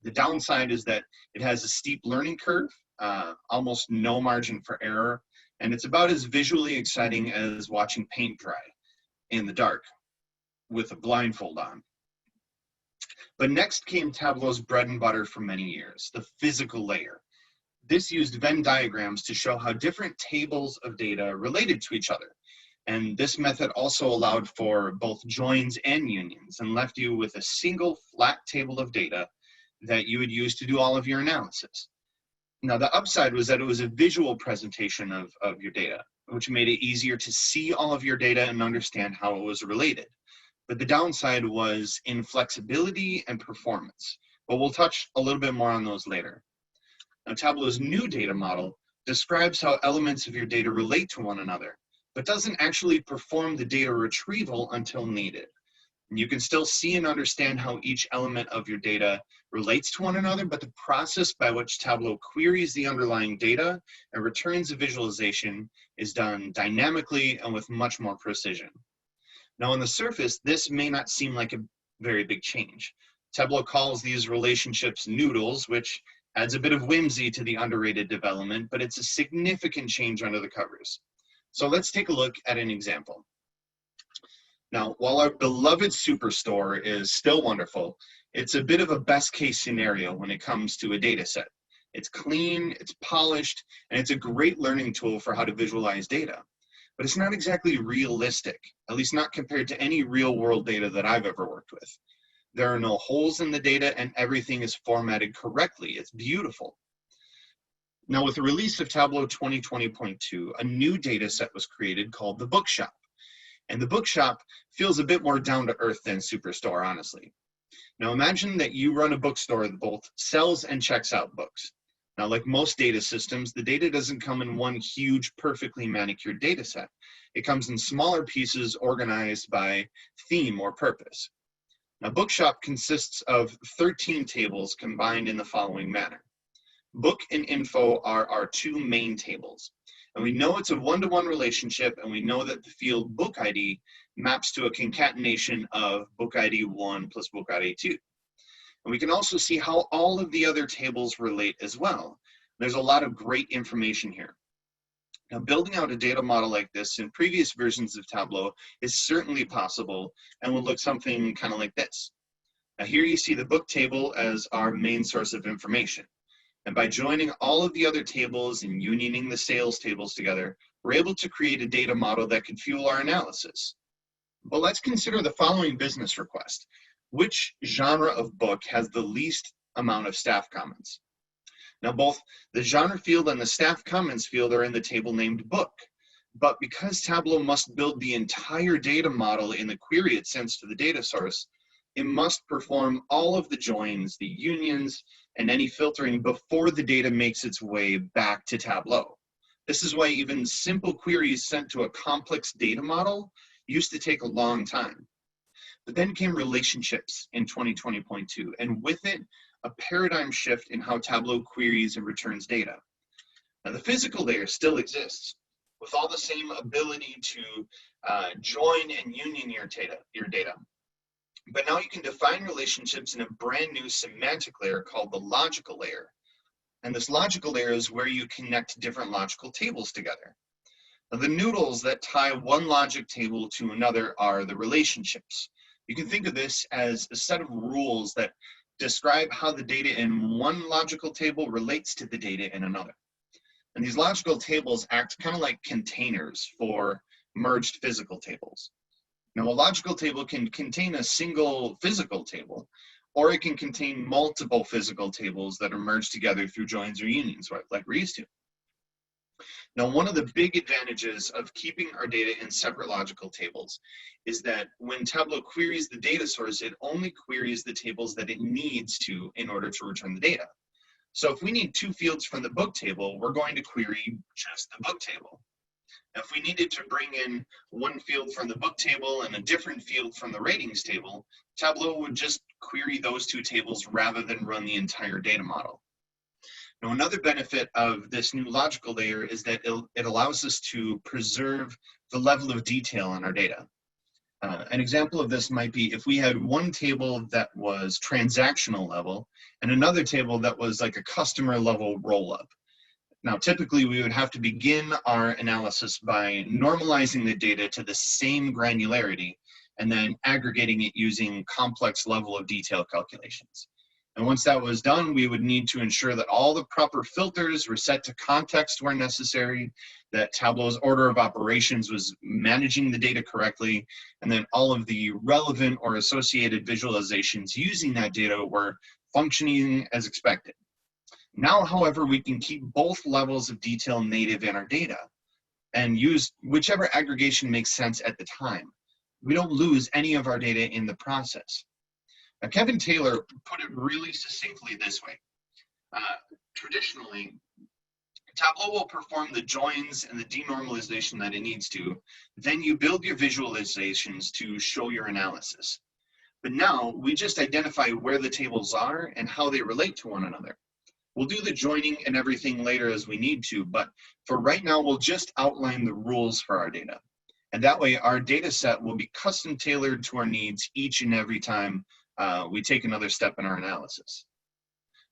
The downside is that it has a steep learning curve, almost no margin for error, and it's about as visually exciting as watching paint dry in the dark with a blindfold on. But next came Tableau's bread and butter for many years, the physical layer. This used Venn diagrams to show how different tables of data related to each other. And this method also allowed for both joins and unions and left you with a single flat table of data that you would use to do all of your analysis. Now, the upside was that it was a visual presentation of your data, which made it easier to see all of your data and understand how it was related. But the downside was in flexibility and performance. But we'll touch a little bit more on those later. Now, Tableau's new data model describes how elements of your data relate to one another, but doesn't actually perform the data retrieval until needed. And you can still see and understand how each element of your data relates to one another, but the process by which Tableau queries the underlying data and returns a visualization is done dynamically and with much more precision. Now, on the surface, this may not seem like a very big change. Tableau calls these relationships noodles, which adds a bit of whimsy to the underrated development, but it's a significant change under the covers. So let's take a look at an example. Now, while our beloved Superstore is still wonderful, it's a bit of a best case scenario when it comes to a data set. It's clean, it's polished, and it's a great learning tool for how to visualize data. But it's not exactly realistic, at least not compared to any real world data that I've ever worked with. There are no holes in the data and everything is formatted correctly. It's beautiful. Now, with the release of Tableau 2020.2, a new data set was created called the Bookshop. And the Bookshop feels a bit more down to earth than Superstore, honestly. Now, imagine that you run a bookstore that both sells and checks out books. Now, like most data systems, the data doesn't come in one huge, perfectly manicured data set. It comes in smaller pieces organized by theme or purpose. Now, Bookshop consists of 13 tables combined in the following manner. Book and info are our two main tables. And we know it's a one-to-one relationship, and we know that the field book ID maps to a concatenation of book ID 1 plus book ID 2. And we can also see how all of the other tables relate as well. There's a lot of great information here. Now, building out a data model like this in previous versions of Tableau is certainly possible and will look something kind of like this. Now, here you see the book table as our main source of information. And by joining all of the other tables and unioning the sales tables together, we're able to create a data model that could fuel our analysis. But let's consider the following business request. Which genre of book has the least amount of staff comments? Now, both the genre field and the staff comments field are in the table named book. But because Tableau must build the entire data model in the query it sends to the data source, it must perform all of the joins, the unions, and any filtering before the data makes its way back to Tableau. This is why even simple queries sent to a complex data model used to take a long time. But then came relationships in 2020.2, and with it, a paradigm shift in how Tableau queries and returns data. Now, the physical layer still exists, with all the same ability to join and union your data. But now you can define relationships in a brand new semantic layer called the logical layer. And this logical layer is where you connect different logical tables together. Now, the noodles that tie one logic table to another are the relationships. You can think of this as a set of rules that describe how the data in one logical table relates to the data in another. And these logical tables act kind of like containers for merged physical tables. Now, a logical table can contain a single physical table, or it can contain multiple physical tables that are merged together through joins or unions, right, like we're used to. Now, one of the big advantages of keeping our data in separate logical tables is that when Tableau queries the data source, it only queries the tables that it needs to in order to return the data. So if we need two fields from the book table, we're going to query just the book table. Now, if we needed to bring in one field from the book table and a different field from the ratings table, Tableau would just query those two tables rather than run the entire data model. Now, another benefit of this new logical layer is that it allows us to preserve the level of detail in our data. An example of this might be if we had one table that was transactional level and another table that was like a customer level roll-up. Now, typically, we would have to begin our analysis by normalizing the data to the same granularity and then aggregating it using complex level of detail calculations. And once that was done, we would need to ensure that all the proper filters were set to context where necessary, that Tableau's order of operations was managing the data correctly, and then all of the relevant or associated visualizations using that data were functioning as expected. Now, however, we can keep both levels of detail native in our data and use whichever aggregation makes sense at the time. We don't lose any of our data in the process. Now, Kevin Taylor put it really succinctly this way. Traditionally, Tableau will perform the joins and the denormalization that it needs to. Then you build your visualizations to show your analysis. But now we just identify where the tables are and how they relate to one another. We'll do the joining and everything later as we need to, but for right now, we'll just outline the rules for our data. And that way, our data set will be custom tailored to our needs each and every time we take another step in our analysis.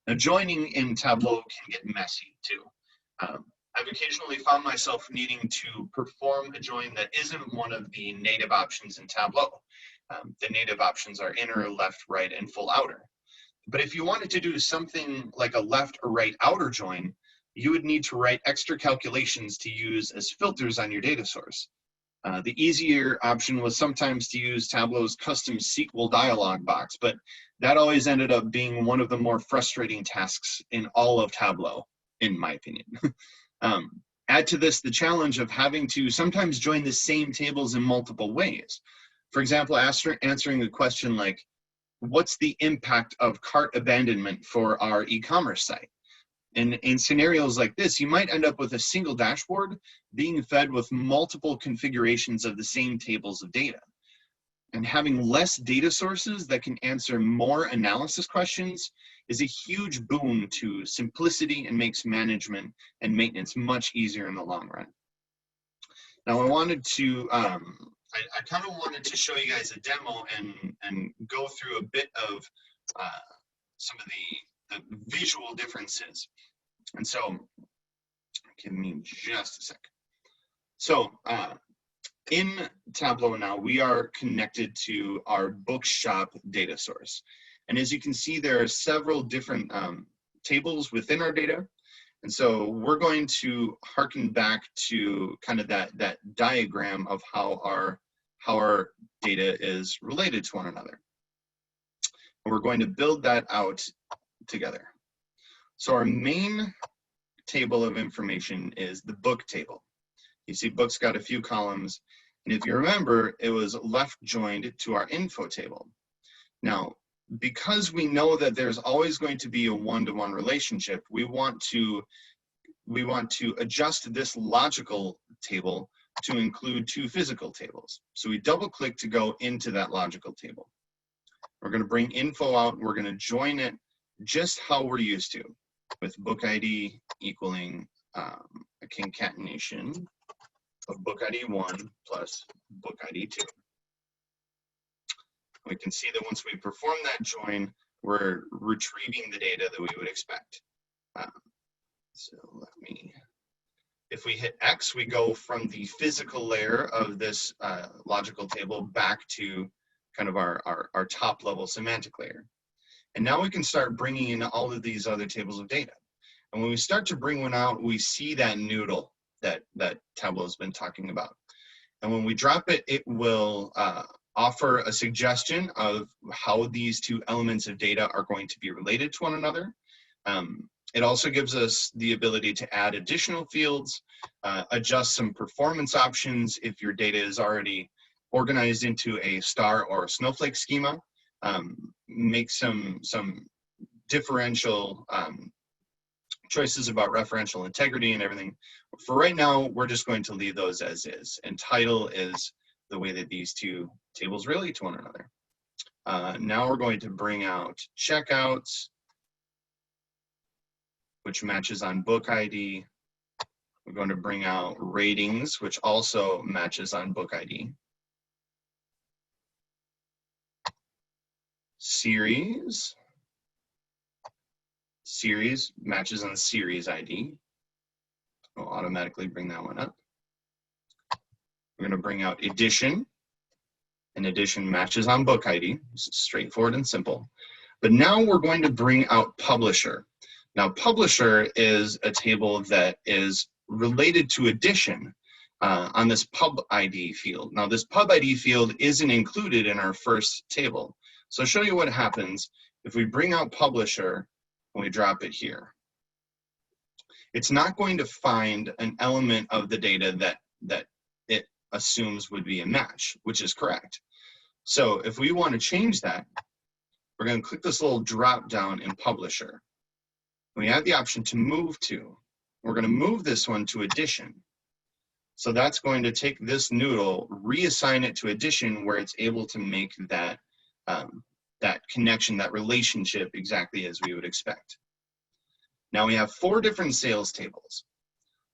Now, joining in Tableau can get messy too. I've occasionally found myself needing to perform a join that isn't one of the native options in Tableau. The native options are inner, left, right, and full outer. But if you wanted to do something like a left or right outer join, you would need to write extra calculations to use as filters on your data source. The easier option was sometimes to use Tableau's custom SQL dialog box, but that always ended up being one of the more frustrating tasks in all of Tableau, in my opinion. Add to this the challenge of having to sometimes join the same tables in multiple ways. For example, answering a question like, what's the impact of cart abandonment for our e-commerce site? in scenarios like this, you might end up with a single dashboard being fed with multiple configurations of the same tables of data. And having less data sources that can answer more analysis questions is a huge boon to simplicity and makes management and maintenance much easier in the long run. Now I wanted to, I kind of wanted to show you guys a demo and go through a bit of some of the visual differences. And so, give me just a sec. So, in Tableau now, we are connected to our bookshop data source. And as you can see, there are several different tables within our data. And so we're going to harken back to kind of that diagram of how our data is related to one another. And we're going to build that out together. So our main table of information is the book table. You see books got a few columns, and if you remember, it was left joined to our info table. Now, because we know that there's always going to be a one-to-one relationship, we want to adjust this logical table to include two physical tables. So we double-click to go into that logical table. We're going to bring info out, and we're going to join it just how we're used to, with book ID equaling a concatenation of book ID 1 plus book ID 2. We can see that once we perform that join, we're retrieving the data that we would expect. So if we hit X, we go from the physical layer of this logical table back to kind of our top level semantic layer. And now we can start bringing in all of these other tables of data. And when we start to bring one out, we see that noodle that Tableau has been talking about. And when we drop it, it will offer a suggestion of how these two elements of data are going to be related to one another. It also gives us the ability to add additional fields, adjust some performance options if your data is already organized into a star or a snowflake schema, make some differential choices about referential integrity and everything. For right now, we're just going to leave those as is, and title is the way that these two tables relate to one another. Now we're going to bring out checkouts, which matches on book ID. We're going to bring out ratings, which also matches on book ID. Series matches on series ID. We'll automatically bring that one up. We're going to bring out edition, and edition matches on book ID. This is straightforward and simple. But now we're going to bring out publisher. Now, publisher is a table that is related to edition on this pub ID field. Now, this pub ID field isn't included in our first table. So I'll show you what happens if we bring out publisher and we drop it here. It's not going to find an element of the data that it assumes would be a match, which is correct. So if we want to change that, we're going to click this little drop down in publisher. We have the option to move to. We're going to move this one to edition. So that's going to take this noodle, reassign it to edition, where it's able to make that that connection, that relationship exactly as we would expect. Now we have 4 different sales tables.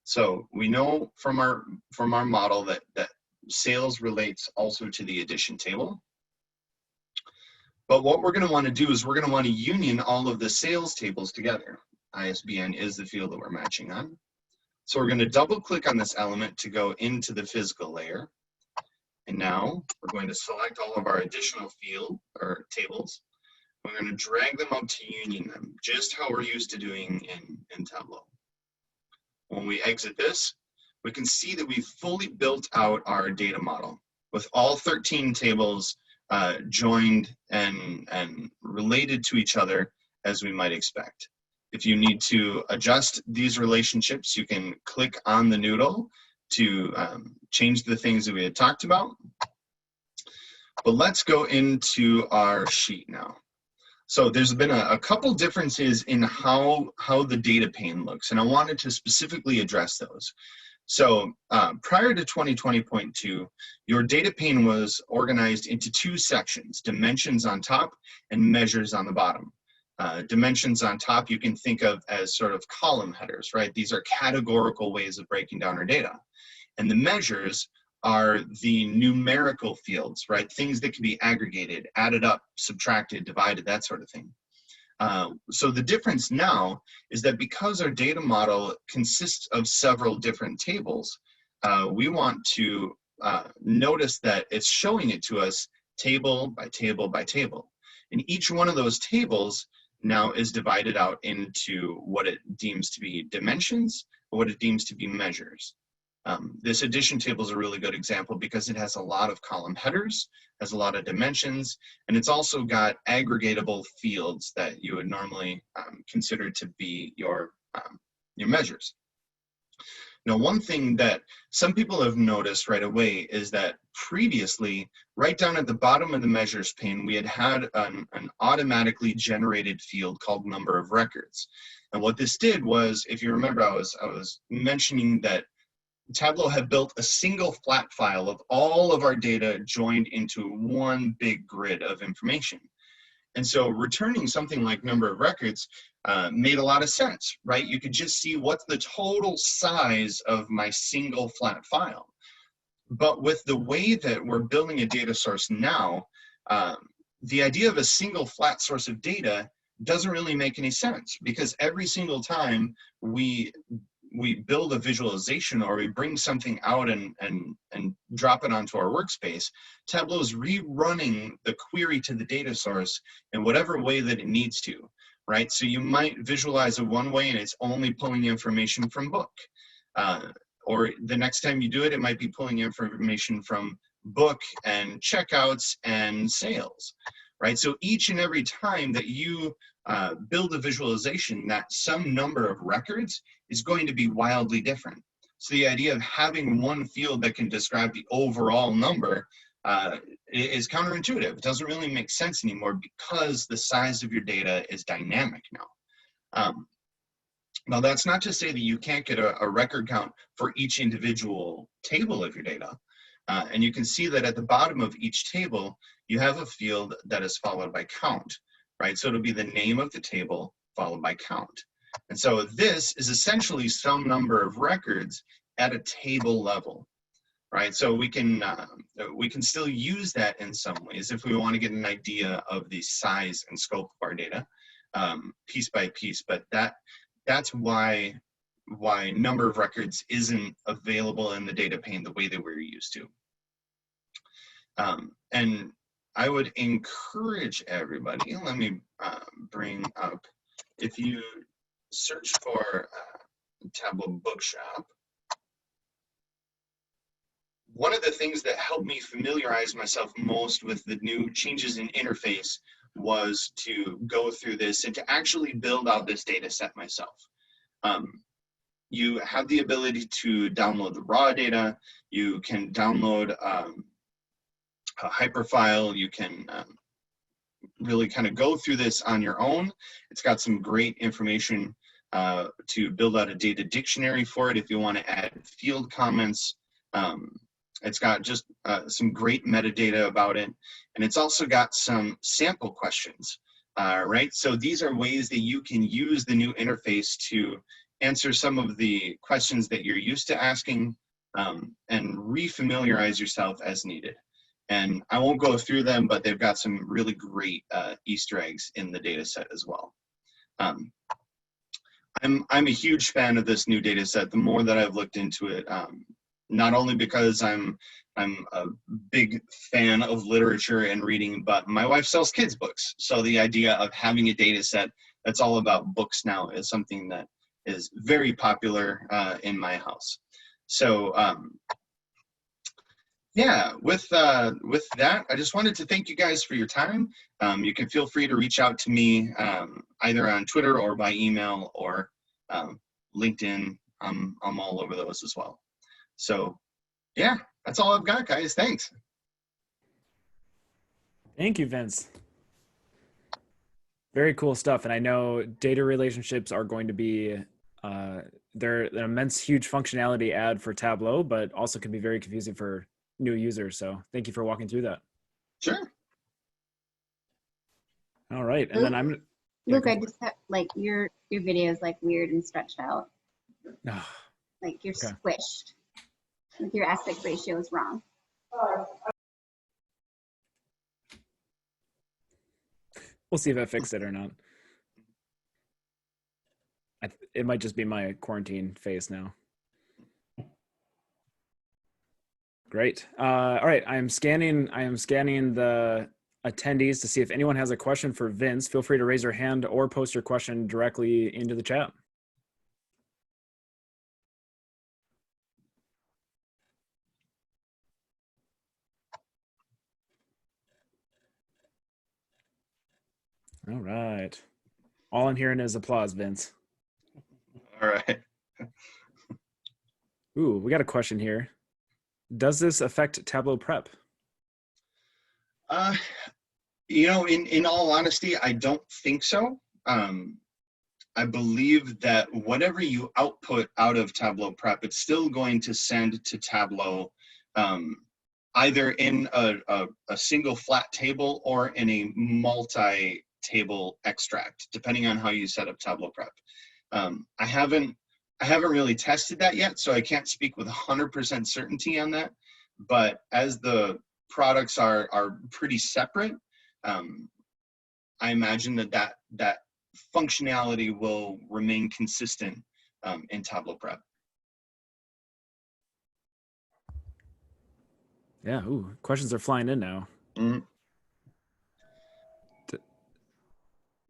So we know from our model that sales relates also to the edition table. But what we're going to want to do is we're going to want to union all of the sales tables together. ISBN is the field that we're matching on. So we're going to double click on this element to go into the physical layer. And now we're going to select all of our additional field or tables. We're going to drag them up to union them, just how we're used to doing in Tableau. When we exit this, we can see that we've fully built out our data model with all 13 tables joined and related to each other as we might expect. If you need to adjust these relationships, you can click on the noodle to change the things that we had talked about. But let's go into our sheet now. So there's been a couple differences in how the data pane looks, and I wanted to specifically address those. So prior to 2020.2, your data pane was organized into two sections: dimensions on top and measures on the bottom. Dimensions on top you can think of as sort of column headers, right? These are categorical ways of breaking down our data. And the measures are the numerical fields, right? Things that can be aggregated, added up, subtracted, divided, that sort of thing. So the difference now is that because our data model consists of several different tables, we want to notice that it's showing it to us table by table by table. And each one of those tables now is divided out into what it deems to be dimensions or what it deems to be measures. This addition table is a really good example because it has a lot of column headers, has a lot of dimensions, and it's also got aggregatable fields that you would normally consider to be your measures. Now, one thing that some people have noticed right away is that previously, right down at the bottom of the measures pane, we had an automatically generated field called number of records. And what this did was, if you remember, I was mentioning that Tableau had built a single flat file of all of our data joined into one big grid of information. And so returning something like number of records made a lot of sense, right? You could just see what's the total size of my single flat file. But with the way that we're building a data source now, the idea of a single flat source of data doesn't really make any sense, because every single time we build a visualization or we bring something out and drop it onto our workspace, Tableau is rerunning the query to the data source in whatever way that it needs to, right? So you might visualize it one way and it's only pulling information from book. Or the next time you do it, it might be pulling information from book and checkouts and sales, right? So each and every time that you build a visualization, that some number of records is going to be wildly different. So the idea of having one field that can describe the overall number is counterintuitive. It doesn't really make sense anymore because the size of your data is dynamic now. Now, that's not to say that you can't get a record count for each individual table of your data. And you can see that at the bottom of each table, you have a field that is followed by count, right? So it'll be the name of the table followed by count. And so this is essentially some number of records at a table level, right? So we can still use that in some ways if we want to get an idea of the size and scope of our data piece by piece. But that's why number of records isn't available in the data pane the way that we're used to. And I would encourage everybody, let me bring up, if you search for Tableau Bookshop, one of the things that helped me familiarize myself most with the new changes in interface was to go through this and to actually build out this data set myself. You have the ability to download the raw data. You can download a hyperfile. You can really kind of go through this on your own. It's got some great information to build out a data dictionary for it if you want to add field comments. It's got just some great metadata about it. And it's also got some sample questions, right? So these are ways that you can use the new interface to answer some of the questions that you're used to asking and refamiliarize yourself as needed. And I won't go through them, but they've got some really great Easter eggs in the data set as well. I'm a huge fan of this new data set. The more that I've looked into it, not only because I'm a big fan of literature and reading, but my wife sells kids books. So the idea of having a data set that's all about books now is something that is very popular in my house. So yeah, with that, I just wanted to thank you guys for your time. You can feel free to reach out to me either on Twitter or by email or LinkedIn. I'm all over those as well. So yeah, that's all I've got, guys. Thanks.
Thank you, Vince. Very cool stuff. And I know data relationships are going to be, they're an immense, huge functionality add for Tableau, but also can be very confusing for new users. So thank you for walking through that.
Sure.
All right. And then I'm, yeah,
Luke,
go
I
for it.
just have, like your video is like weird and stretched out.
Ah,
Like you're
Okay.
squished. Like your aspect ratio is wrong.
we'll see if I fixed it or not. It might just be my quarantine face now. Great. All right. I am scanning the attendees to see if anyone has a question for Vince. Feel free to raise your hand or post your question directly into the chat. All right. All I'm hearing is applause, Vince.
All right.
Ooh, we got a question here. Does this affect Tableau prep?
You know, in all honesty, I don't think so. I believe that whatever you output out of Tableau prep, it's still going to send to Tableau, either in a single flat table or in a multi-table extract, depending on how you set up Tableau prep. I haven't really tested that yet, so I can't speak with 100% certainty on that. But as the products are pretty separate, I imagine that functionality will remain consistent in Tableau prep.
Yeah. Ooh, questions are flying in now.
Mhm.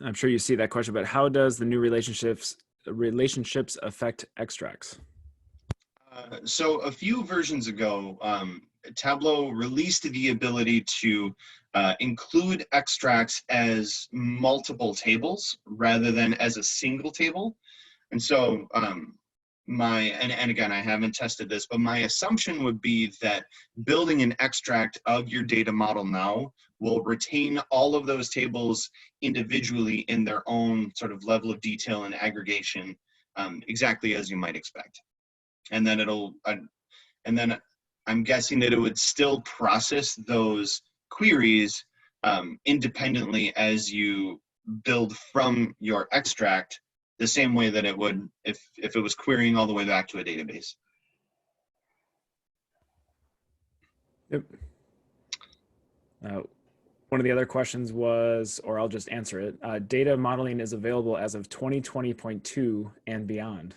I'm sure you see that question, but how does the new relationships affect extracts?
So a few versions ago, Tableau released the ability to include extracts as multiple tables rather than as a single table. And so and again, I haven't tested this, but my assumption would be that building an extract of your data model now will retain all of those tables individually in their own sort of level of detail and aggregation, exactly as you might expect. And then I'm guessing that it would still process those queries independently as you build from your extract, the same way that it would if it was querying all the way back to a database.
Yep. One of the other questions was, or I'll just answer it, data modeling is available as of 2020.2 and beyond.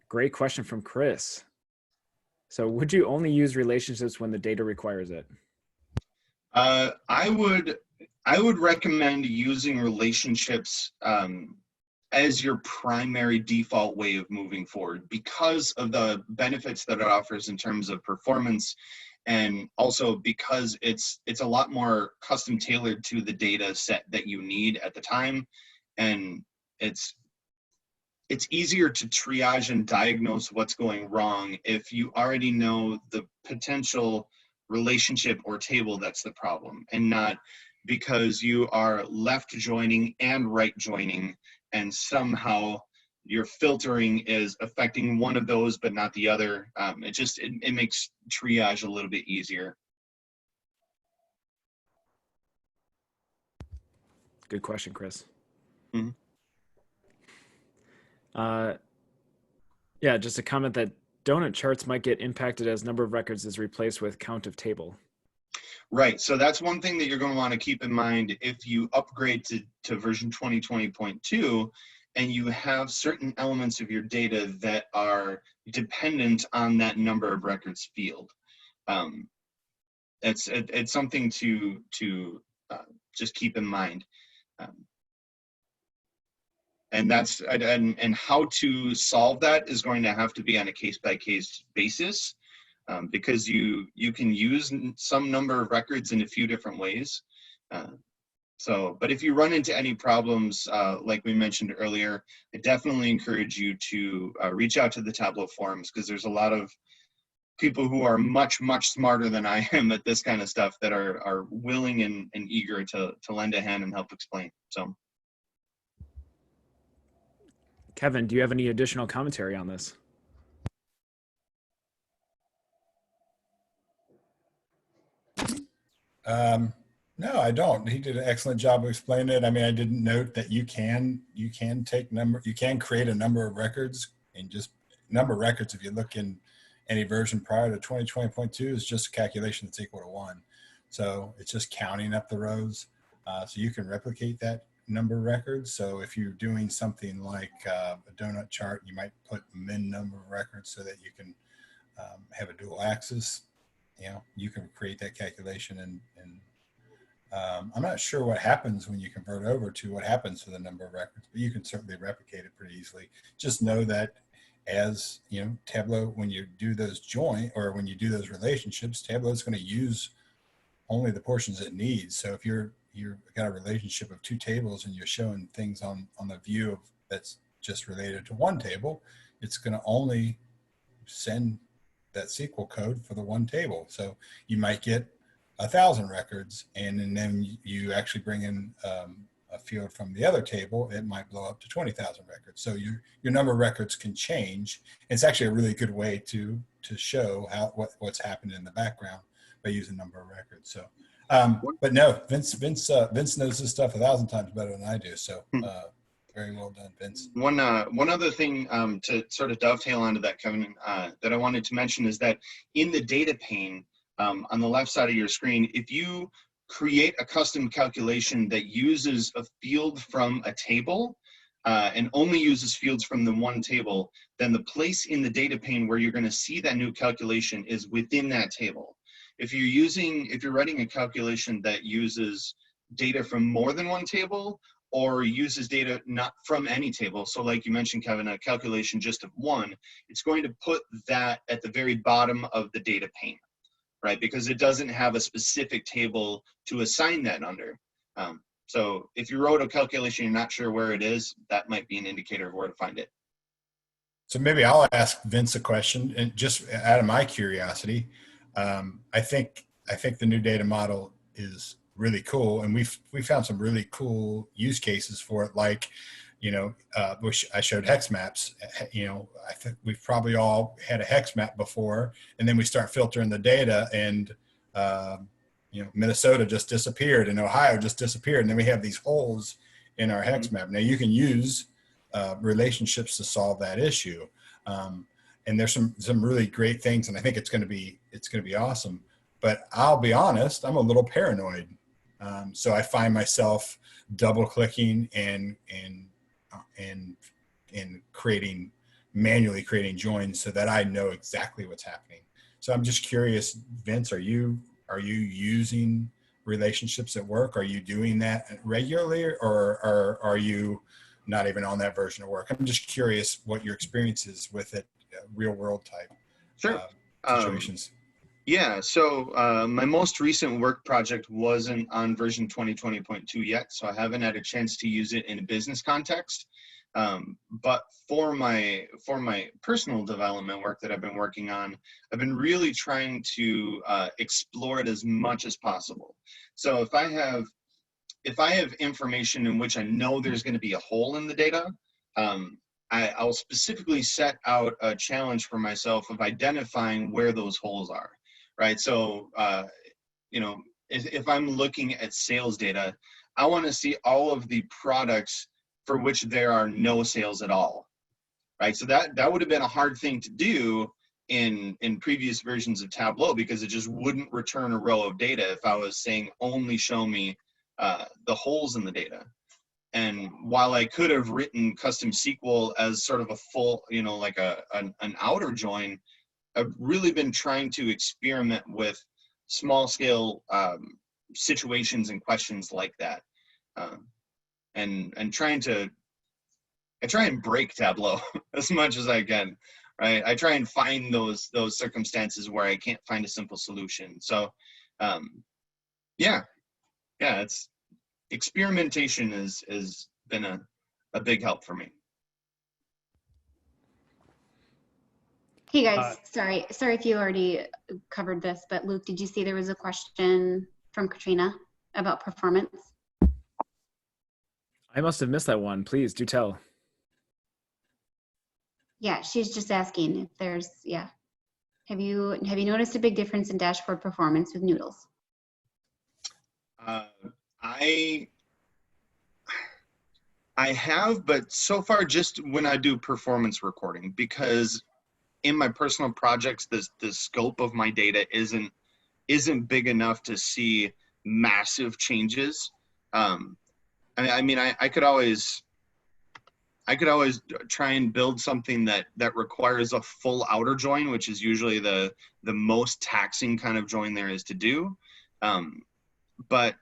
Great question from Chris. So would you only use relationships when the data requires it?
I would recommend using relationships as your primary default way of moving forward because of the benefits that it offers in terms of performance, and also because it's a lot more custom tailored to the data set that you need at the time, and it's easier to triage and diagnose what's going wrong if you already know the potential relationship or table that's the problem, and not because you are left joining and right joining and somehow your filtering is affecting one of those but not the other. It makes triage a little bit easier.
Good question, Chris.
Mm-hmm.
Yeah, just a comment that donut charts might get impacted as number of records is replaced with count of table.
Right, so that's one thing that you're going to want to keep in mind if you upgrade to version 2020.2 and you have certain elements of your data that are dependent on that number of records field. It's something to just keep in mind. And how to solve that is going to have to be on a case-by-case basis, because you can use some number of records in a few different ways. But if you run into any problems, like we mentioned earlier, I definitely encourage you to reach out to the Tableau forums, because there's a lot of people who are much, much smarter than I am at this kind of stuff that are willing and eager to lend a hand and help explain. So.
Kevin, do you have any additional commentary on this?
No, I don't. He did an excellent job of explaining it. I mean, I didn't note that you can create a number of records, and just number of records, if you look in any version prior to 2020.2, is just a calculation that's equal to 1. So it's just counting up the rows. So you can replicate that number of records. So if you're doing something like a donut chart, you might put min number of records so that you can have a dual axis. You know, you can create that calculation, and I'm not sure what happens when you convert over to what happens to the number of records, but you can certainly replicate it pretty easily. Just know that, as you know, Tableau, when you do those when you do those relationships, Tableau is going to use only the portions it needs. So if you've got a relationship of 2 tables and you're showing things on the view that's just related to 1 table, it's going to only send that SQL code for the 1 table. So you might get 1,000 records, and then you actually bring in a field from the other table, it might blow up to 20,000 records. So your number of records can change. It's actually a really good way to show what's happening in the background by using number of records. So, but no, Vince knows this stuff 1,000 times better than I do. So very well done, Vince.
One other thing to sort of dovetail onto that, Kevin, that I wanted to mention is that in the data pane, on the left side of your screen, if you create a custom calculation that uses a field from a table and only uses fields from the 1 table, then the place in the data pane where you're going to see that new calculation is within that table. If you're writing a calculation that uses data from more than 1 table, or uses data not from any table, so like you mentioned, Kevin, a calculation just of 1, it's going to put that at the very bottom of the data pane, right? Because it doesn't have a specific table to assign that under. So if you wrote a calculation, you're not sure where it is, that might be an indicator of where to find it.
So maybe I'll ask Vince a question, and just out of my curiosity, I think the new data model is really cool, and we found some really cool use cases for it, like, you know, which I showed hex maps. You know, I think we've probably all had a hex map before, and then we start filtering the data, and you know, Minnesota just disappeared and Ohio just disappeared, and then we have these holes in our hex map. Now you can use relationships to solve that issue, and there's some really great things, and I think it's going to be awesome. But I'll be honest, I'm a little paranoid, so I find myself double clicking and manually creating joins so that I know exactly what's happening. So I'm just curious, Vince, are you using relationships at work? Are you doing that regularly, or are you not even on that version of work? I'm just curious what your experience is with it, real world type situations.
Yeah, so my most recent work project wasn't on version 2020.2 yet, so I haven't had a chance to use it in a business context. But for my personal development work that I've been working on, I've been really trying to explore it as much as possible. So if I have information in which I know there's going to be a hole in the data, I'll specifically set out a challenge for myself of identifying where those holes are. Right, so you know, if I'm looking at sales data, I want to see all of the products for which there are no sales at all. Right, so that would have been a hard thing to do in previous versions of Tableau, because it just wouldn't return a row of data if I was saying only show me the holes in the data. And while I could have written custom SQL as sort of a full, you know, like an outer join, I've really been trying to experiment with small scale situations and questions like that, and I try and break Tableau as much as I can, right? I try and find those circumstances where I can't find a simple solution. So yeah, it's experimentation has been a big help for me.
Hey guys, sorry if you already covered this, but Luke, did you see there was a question from Katrina about performance?
I must have missed that one. Please do tell.
Yeah, she's just asking if there's, yeah. Have you noticed a big difference in dashboard performance with Noodles?
I have, but so far just when I do performance recording, because in my personal projects, the scope of my data isn't big enough to see massive changes. I mean, I could always try and build something that requires a full outer join, which is usually the most taxing kind of join there is to do. But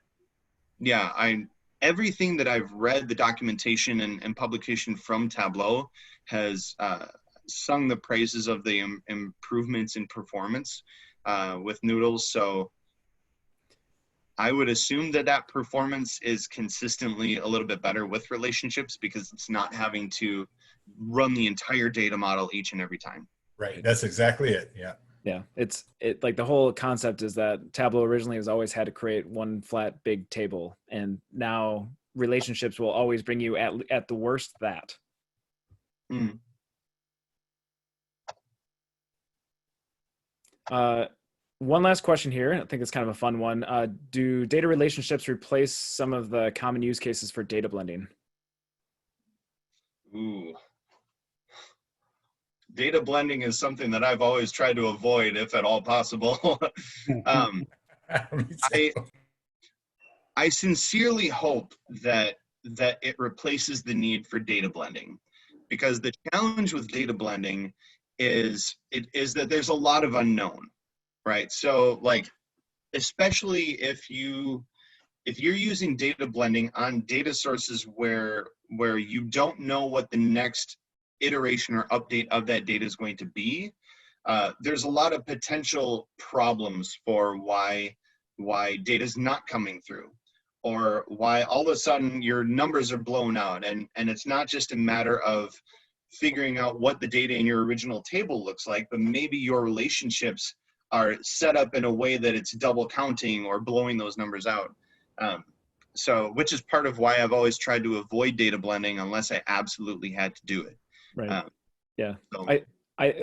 yeah, everything that I've read, the documentation and publication from Tableau has sung the praises of the improvements in performance with Noodles. So I would assume that performance is consistently a little bit better with relationships because it's not having to run the entire data model each and every time.
Right. That's exactly it. Yeah.
Yeah, it's like the whole concept is that Tableau originally has always had to create one flat big table, and now relationships will always bring you at the worst that.
Mm.
One last question here. I think it's kind of a fun one. Do data relationships replace some of the common use cases for data blending?
Ooh. Data blending is something that I've always tried to avoid if at all possible. I sincerely hope that it replaces the need for data blending, because the challenge with data blending is that there's a lot of unknown, right? So like, especially if you're using data blending on data sources where you don't know what the next iteration or update of that data is going to be, there's a lot of potential problems for why data is not coming through, or why all of a sudden your numbers are blown out, and it's not just a matter of figuring out what the data in your original table looks like, but maybe your relationships are set up in a way that it's double counting or blowing those numbers out. So, which is part of why I've always tried to avoid data blending unless I absolutely had to do it.
Right. Yeah.
So,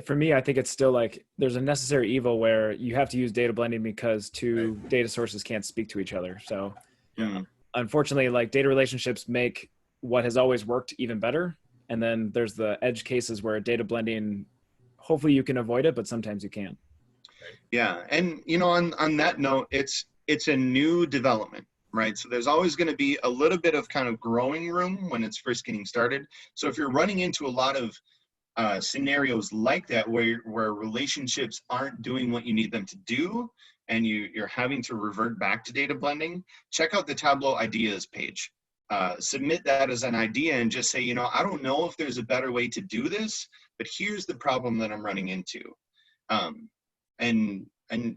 For me, I think it's still like there's a necessary evil where you have to use data blending because two data sources can't speak to each other. So unfortunately, like data relationships make what has always worked even better. And then there's the edge cases where data blending, hopefully you can avoid it, but sometimes you can't.
yeah. And, you know, on that note, it's a new development, right? So there's always going to be a little bit of kind of growing room when it's first getting started. So if you're running into a lot of scenarios like that where relationships aren't doing what you need them to do, and you're having to revert back to data blending, check out the Tableau ideas page. Submit that as an idea and just say, you know, I don't know if there's a better way to do this, but here's the problem that I'm running into. And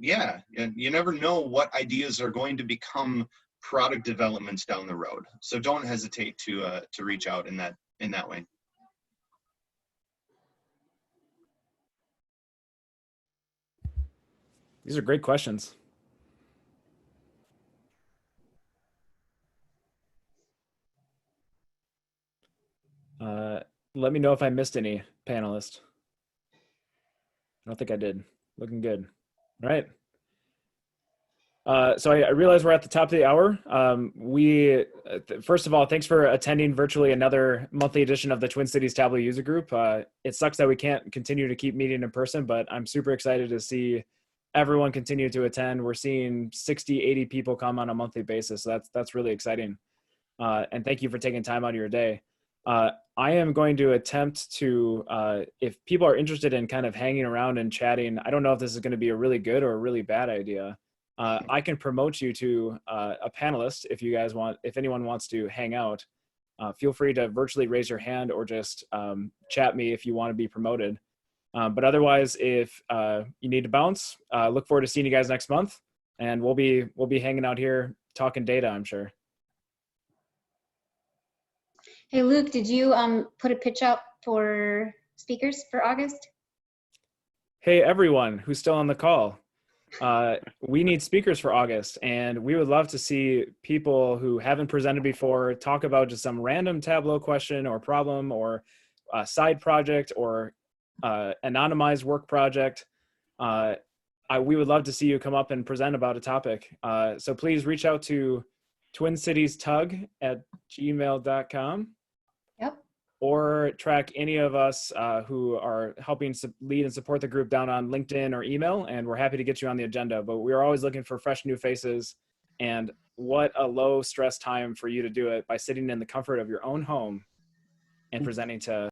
yeah, you never know what ideas are going to become product developments down the road. So don't hesitate to reach out in that way.
These are great questions. Let me know if I missed any, panelists. I don't think I did. Looking good. All right. So I realize we're at the top of the hour. First of all, thanks for attending virtually another monthly edition of the Twin Cities Tableau User Group. It sucks that we can't continue to keep meeting in person, but I'm super excited to see everyone continue to attend. We're seeing 60, 80 people come on a monthly basis. So that's really exciting. And thank you for taking time out of your day. I am going to attempt to, if people are interested in kind of hanging around and chatting, I don't know if this is going to be a really good or a really bad idea. I can promote you to a panelist if anyone wants to hang out. Feel free to virtually raise your hand or just chat me if you want to be promoted. But otherwise, if you need to bounce, look forward to seeing you guys next month, and we'll be hanging out here talking data, I'm sure.
Hey Luke, did you put a pitch out for speakers for August?
hey, everyone who's still on the call. We need speakers for August, and we would love to see people who haven't presented before talk about just some random Tableau question or problem or side project or anonymized work project. We would love to see you come up and present about a topic. So please reach out to twincitiestug@gmail.com.
Yep.
Or track any of us who are helping lead and support the group down on LinkedIn or email, and we're happy to get you on the agenda. But we are always looking for fresh new faces, and what a low stress time for you to do it by sitting in the comfort of your own home and presenting to